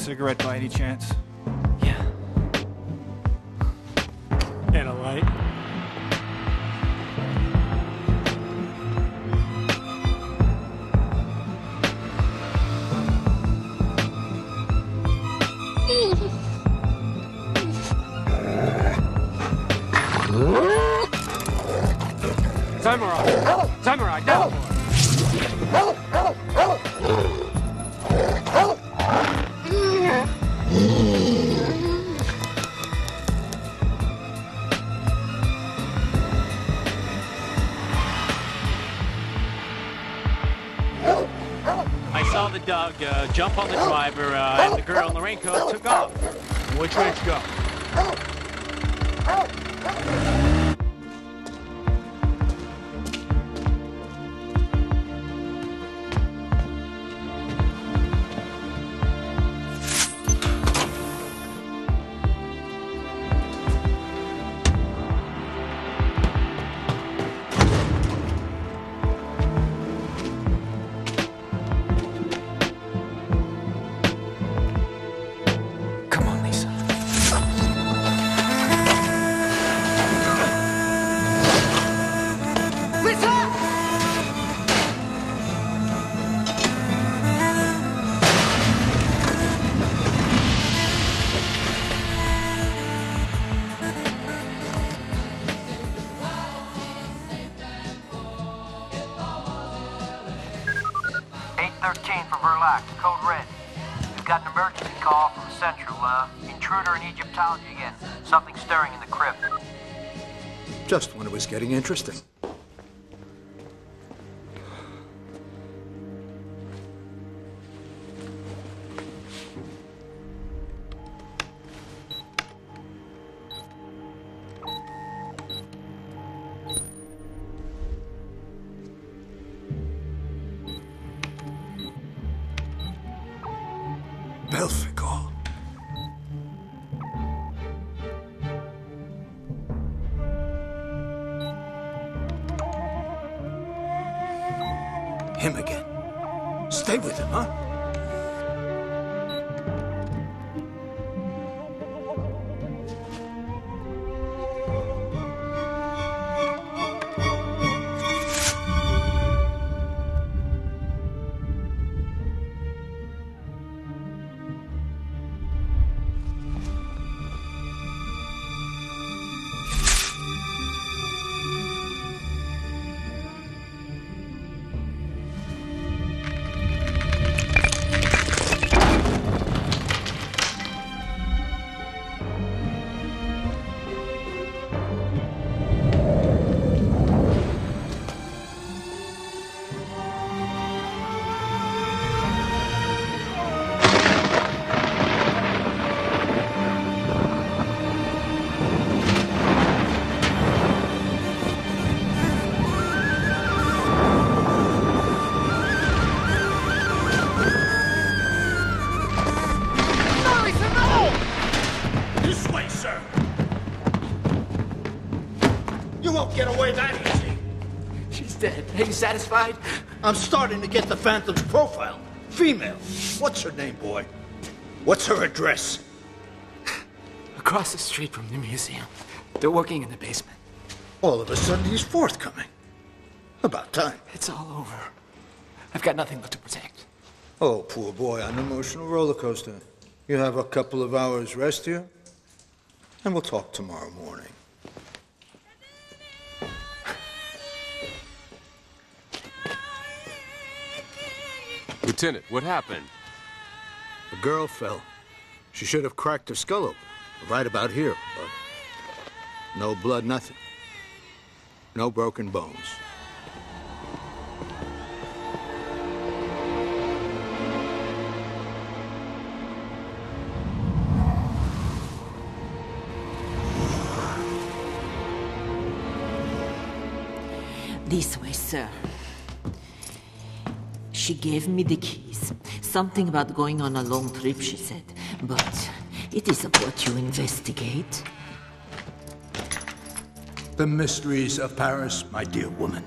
cigarette by any chance? Yeah. And a light. Samurai! Samurai, down! I saw the dog jump on the driver, and the girl in the raincoat took off. Which way to go? Just when it was getting interesting. Belphegor. Him again. Stay with him, huh? Get away that easy. She's dead. Are you satisfied? I'm starting to get the Phantom's profile. Female. What's her name, boy? What's her address? Across the street from the museum. They're working in the basement. All of a sudden, he's forthcoming. About time. It's all over. I've got nothing but to protect. Oh, poor boy on an emotional roller coaster. You have a couple of hours rest here, and we'll talk tomorrow morning. Lieutenant, what happened? The girl fell. She should have cracked her skull open, right about here, but no blood, nothing. No broken bones. This way, sir. She gave me the keys. Something about going on a long trip, she said. But it isn't what you investigate. The mysteries of Paris, my dear woman.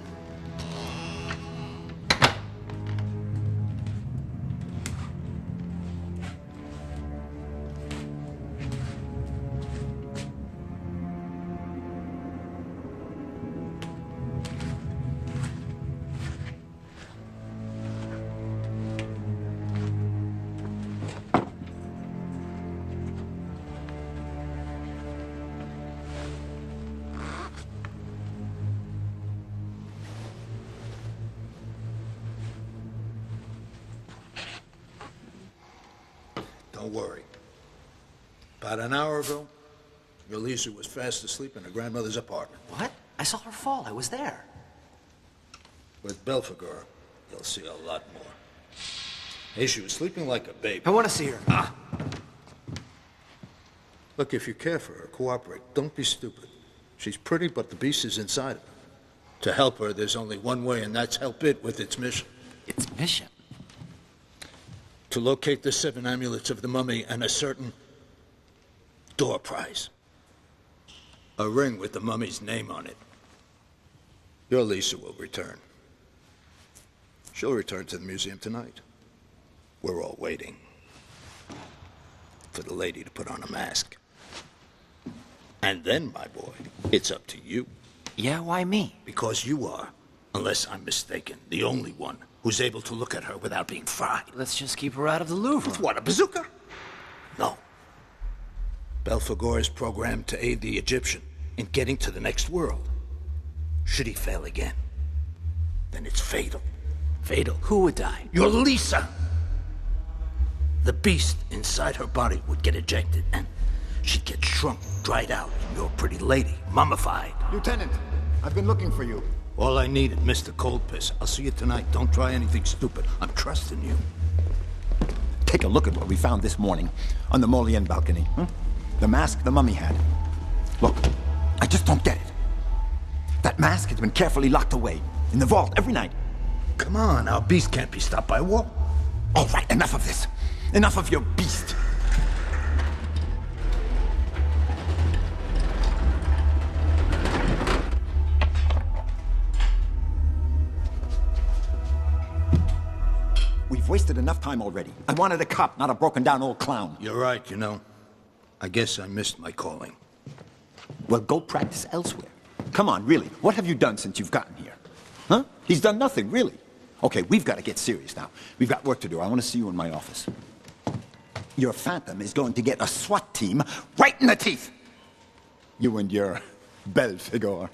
Don't worry. About an hour ago, your Lisa was fast asleep in her grandmother's apartment. What? I saw her fall. I was there. With Belphegor, you'll see a lot more. Hey, she was sleeping like a baby. I want to see her. Ah! Look, if you care for her, cooperate. Don't be stupid. She's pretty, but the beast is inside of her. To help her, there's only one way, and that's help it with its mission. Its mission? To locate the 7 amulets of the mummy and a certain door prize. A ring with the mummy's name on it. Your Lisa will return. She'll return to the museum tonight. We're all waiting for the lady to put on a mask. And then, my boy, it's up to you. Yeah, why me? Because you are, unless I'm mistaken, the only one who's able to look at her without being fried. Let's just keep her out of the Louvre. With what, a bazooka? No. Belphegor is programmed to aid the Egyptian in getting to the next world. Should he fail again, then it's fatal. Fatal. Who would die? Your Lisa! The beast inside her body would get ejected, and she'd get shrunk, dried out. Your pretty lady, mummified. Lieutenant, I've been looking for you. All I needed, Mr. Coldpiss. I'll see you tonight. Don't try anything stupid. I'm trusting you. Take a look at what we found this morning on the Molienne balcony. The mask the mummy had. Look, I just don't get it. That mask has been carefully locked away in the vault every night. Come on, our beast can't be stopped by a wall. All right, enough of this. Enough of your beast. We've wasted enough time already. I wanted a cop, not a broken-down old clown. You're right, you know. I guess I missed my calling. Well, go practice elsewhere. Come on, really. What have you done since you've gotten here? Huh? He's done nothing, really. Okay, we've got to get serious now. We've got work to do. I want to see you in my office. Your phantom is going to get a SWAT team right in the teeth. You and your Belphegor.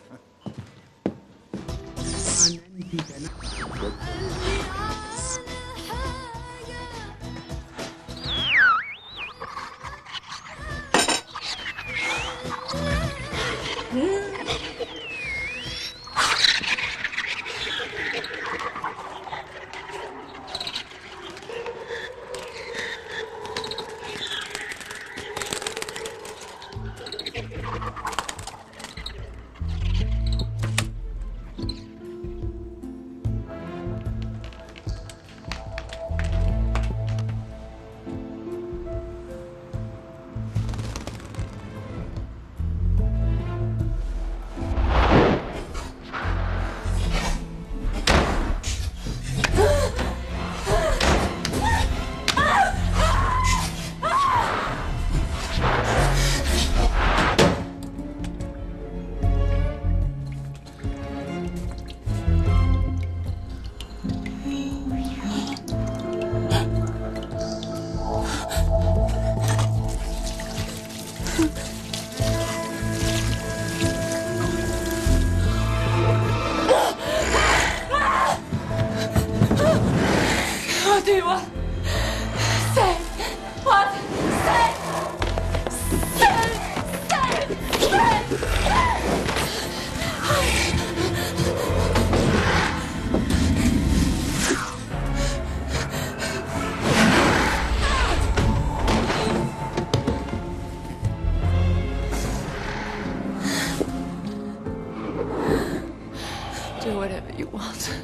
Do whatever you want.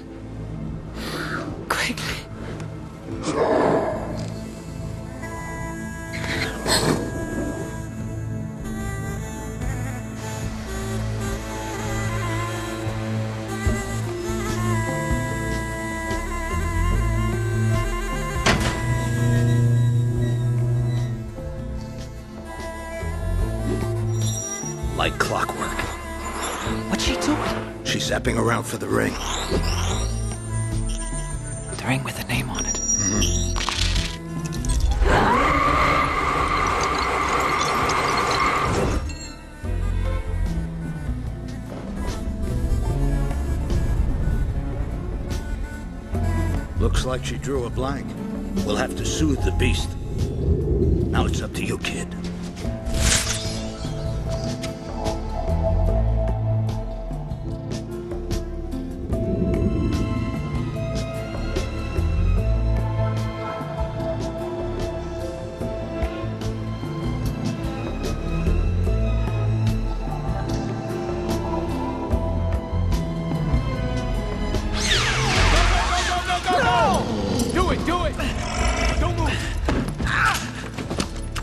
Quickly. Like clockwork. What's she doing? She's zapping around for the ring. The ring with the name on it. Looks like she drew a blank. We'll have to soothe the beast. Now it's up to you, kid.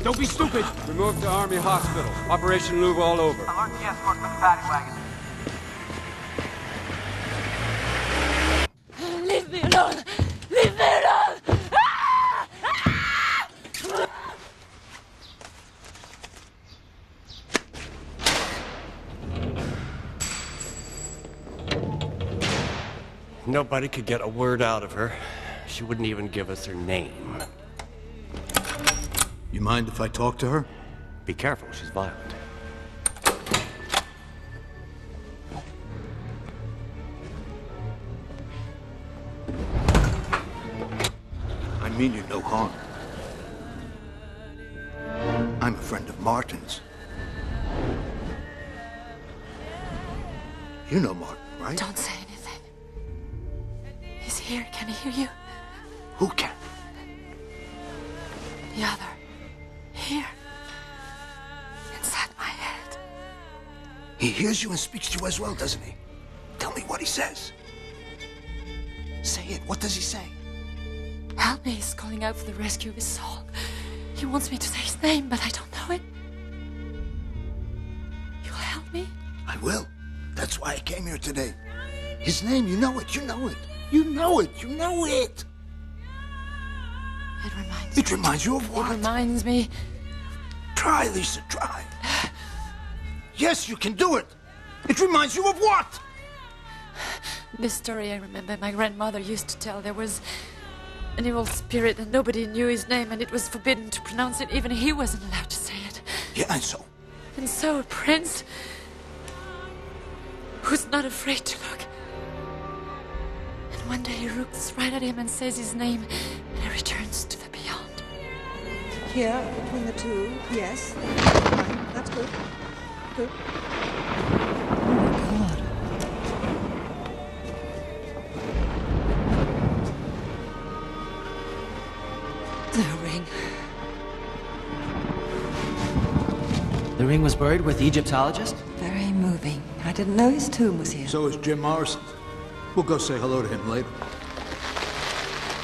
Don't be stupid! Remove to Army Hospital. Operation Louvre all over. Alert the escort with the paddy wagon. Leave me alone! Leave me alone! Nobody could get a word out of her. She wouldn't even give us her name. You mind if I talk to her? Be careful, she's violent. I mean you no harm. I'm a friend of Martin's. You know Martin, right? Don't say anything. He's here. Can he hear you? Who can? The other. Here. Inside my head. He hears you and speaks to you as well, doesn't he? Tell me what he says. Say it. What does he say? Help me. He's calling out for the rescue of his soul. He wants me to say his name, but I don't know it. You'll help me? I will. That's why I came here today. His name, you know it. You know it. You know it. You know it. It reminds you of what? It reminds me. Try, Lisa, try. Yes, you can do it. It reminds you of what? This story I remember my grandmother used to tell. There was an evil spirit and nobody knew his name and it was forbidden to pronounce it. Even he wasn't allowed to say it. Yeah, and so? And so a prince who's not afraid to look. And one day he looks right at him and says his name and he returns to the beyond. Here, between the two, yes. Fine. That's good. Good. Oh, my God. The ring. The ring was buried with the Egyptologist? Very moving. I didn't know his tomb was here. So is Jim Morrison's. We'll go say hello to him later.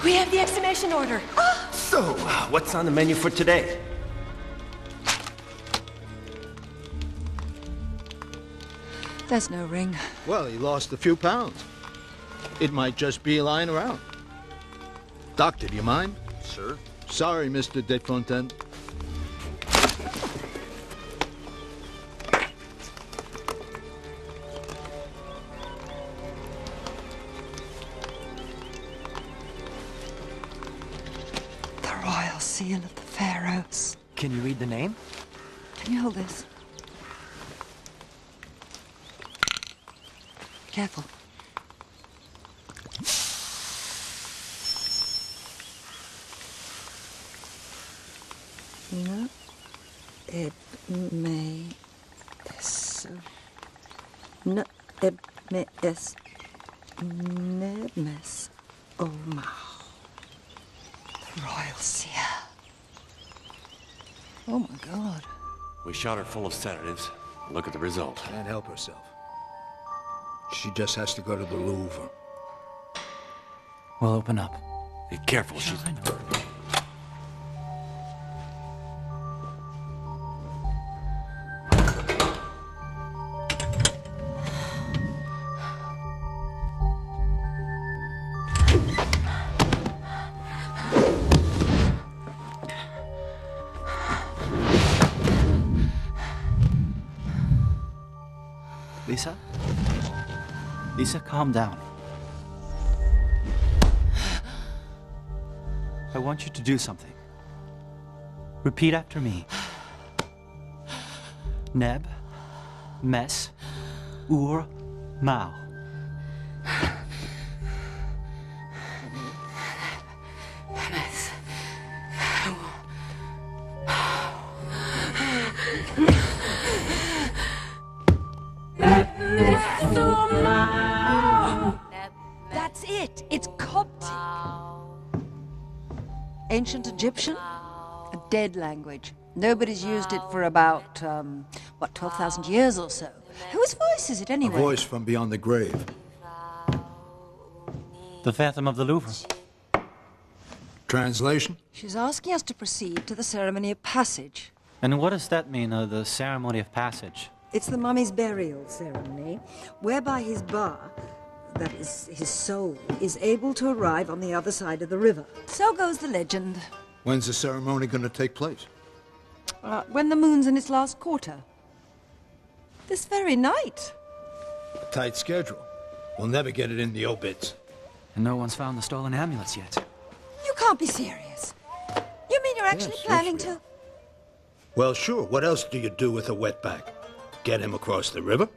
We have the exhumation order. So, what's on the menu for today? There's no ring. Well, he lost a few pounds. It might just be lying around. Doctor, do you mind? Sir? Sorry, Mr. Diefenthal. Seal of the Pharaohs. Can you read the name? Can you hold this? Careful. No. It may. So. No. It may. Yes. Nemes. Oh, my. The Royal Seal. Oh, my God. We shot her full of sedatives. Look at the result. Can't help herself. She just has to go to the Louvre. We'll open up. Be careful, she's... Lisa? Lisa, calm down. I want you to do something. Repeat after me. Neb, Mes, Ur, Mao. Ancient Egyptian? A dead language. Nobody's used it for about, 12,000 years or so. Whose voice is it anyway? A voice from beyond the grave. The Phantom of the Louvre. Translation? She's asking us to proceed to the ceremony of passage. And what does that mean, the ceremony of passage? It's the mummy's burial ceremony, whereby his that is, his soul, is able to arrive on the other side of the river. So goes the legend. When's the ceremony going to take place? When the moon's in its last quarter. This very night. A tight schedule. We'll never get it in the obits. And no one's found the stolen amulets yet. You can't be serious. You mean you're actually planning to... Well, sure. What else do you do with a wetback? Get him across the river?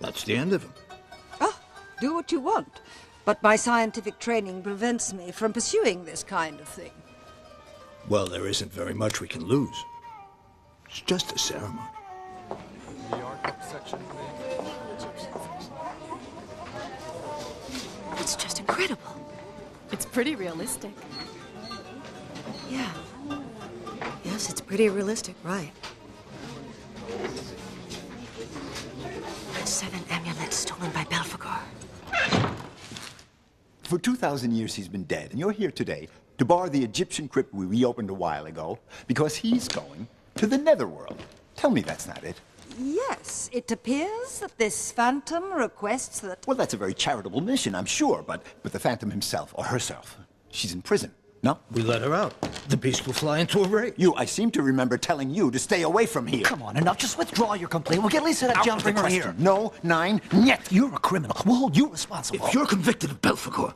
That's the end of him. Oh, do what you want. But my scientific training prevents me from pursuing this kind of thing. Well, there isn't very much we can lose. It's just a ceremony. It's just incredible. It's pretty realistic. Yeah. Yes, it's pretty realistic, right. 7 amulets stolen by Belphegor. For 2,000 years he's been dead, and you're here today to bar the Egyptian crypt we reopened a while ago because he's going to the netherworld. Tell me that's not it. Yes, it appears that this phantom requests that... Well, that's a very charitable mission, I'm sure, but the phantom himself, or herself, she's in prison, no? We let her out. The beast will fly into a rage. I seem to remember telling you to stay away from here. Come on, enough. Just withdraw your complaint. We'll get Lisa that jump, bring her here. No, 9, yet. You're a criminal. We'll hold you responsible. If you're convicted of Belphegor,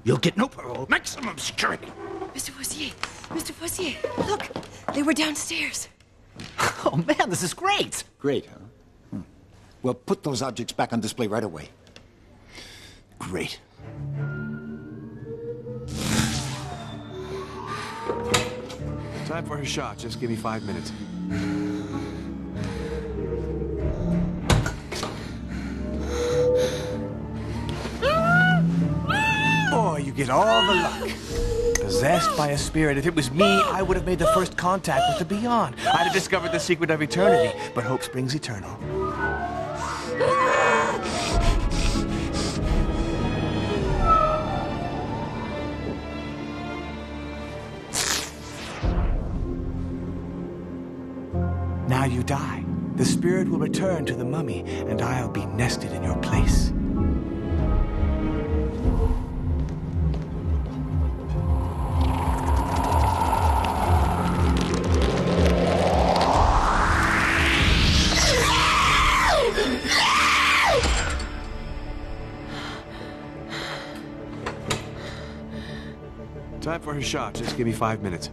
you'll get no parole, maximum security. Mr. Fossier, look, they were downstairs. Oh, man, this is great. Great, huh? Well, put those objects back on display right away. Great. Time for her shot. Just give me 5 minutes. Boy, you get all the luck. Possessed by a spirit. If it was me, I would have made the first contact with the beyond. I'd have discovered the secret of eternity. But hope springs eternal. Now you die. The spirit will return to the mummy, and I'll be nested in your place. Time for her shot. Just give me 5 minutes.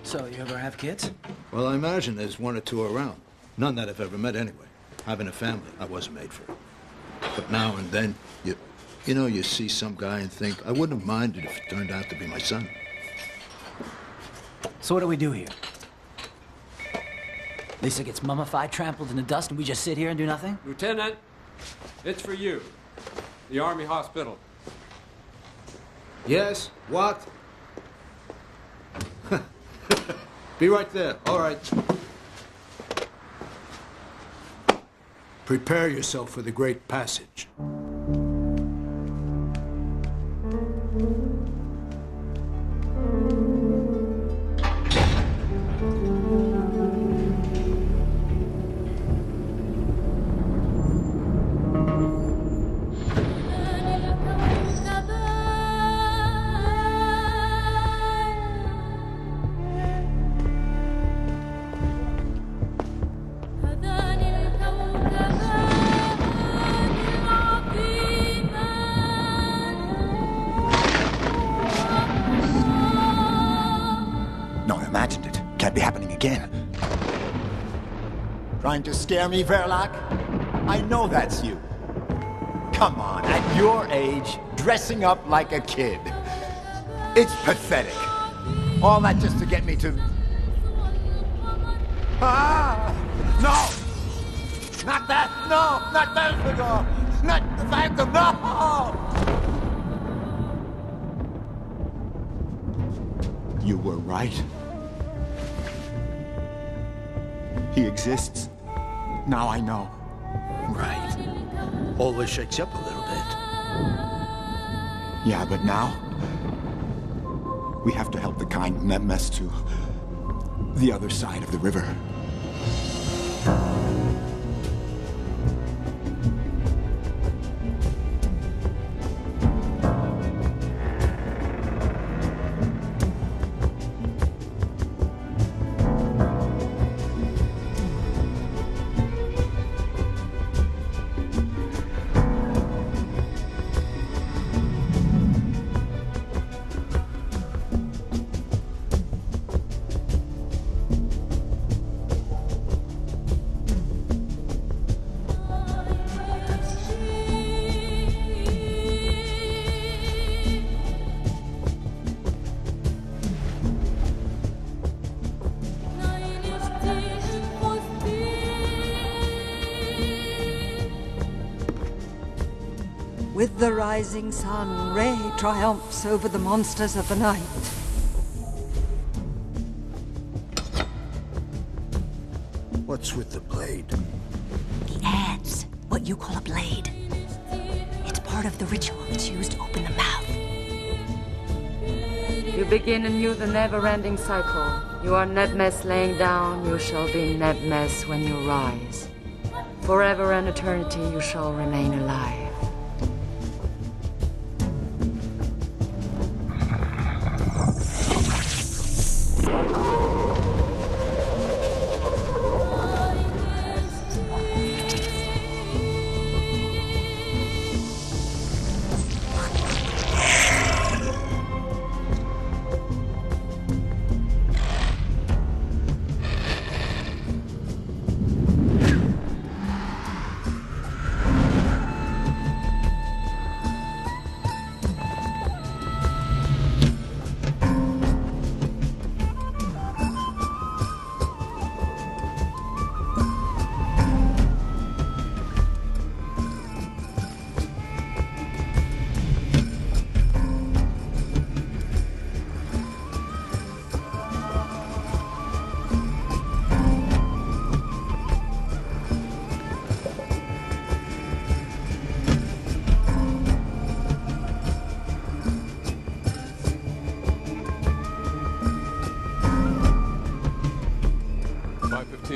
So, you ever have kids? Well, I imagine there's 1 or 2 around. None that I've ever met anyway. Having a family, I wasn't made for it. But now and then, you see some guy and think, I wouldn't have minded if it turned out to be my son. So what do we do here? Lisa gets mummified, trampled in the dust, and we just sit here and do nothing? Lieutenant, it's for you. The Army Hospital. Yes? What? Be right there. All right. Prepare yourself for the great passage. Trying to scare me, Verloc? I know that's you. Come on, at your age, dressing up like a kid. It's pathetic. All that just to get me to... Ah! No! Not that! No! Not Belphegor! Not the Phantom! No! You were right. He exists. Now I know. Right. Always shakes you up a little bit. Yeah, but now... we have to help the kind in that mess to... the other side of the river. With the rising sun, Ray triumphs over the monsters of the night. What's with the blade? He adds what you call a blade. It's part of the ritual that's used to open the mouth. You begin anew the never-ending cycle. You are Nebmes laying down, you shall be Nebmes when you rise. Forever and eternity you shall remain alive.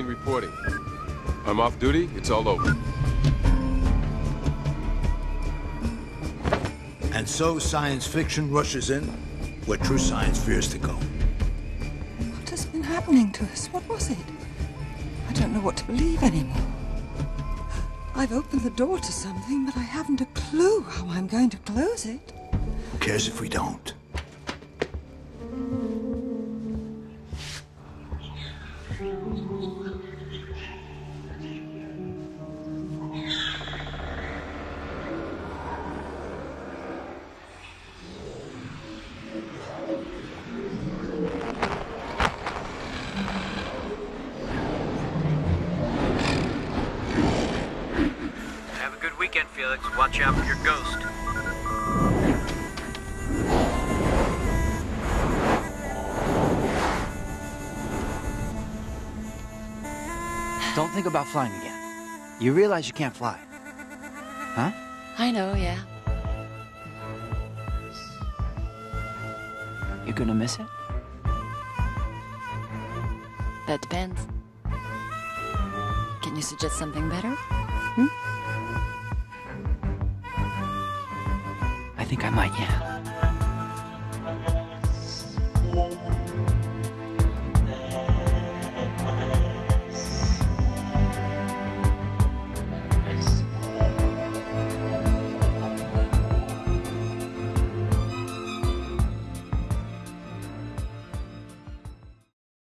Reporting. I'm off duty, it's all over. And so science fiction rushes in where true science fears to go. What has been happening to us? What was it? I don't know what to believe anymore. I've opened the door to something, but I haven't a clue how I'm going to close it. Who cares if we don't? Felix, watch out for your ghost. Don't think about flying again. You realize you can't fly. Huh? I know, yeah. You gonna miss it? That depends. Can you suggest something better? I think I might, yeah.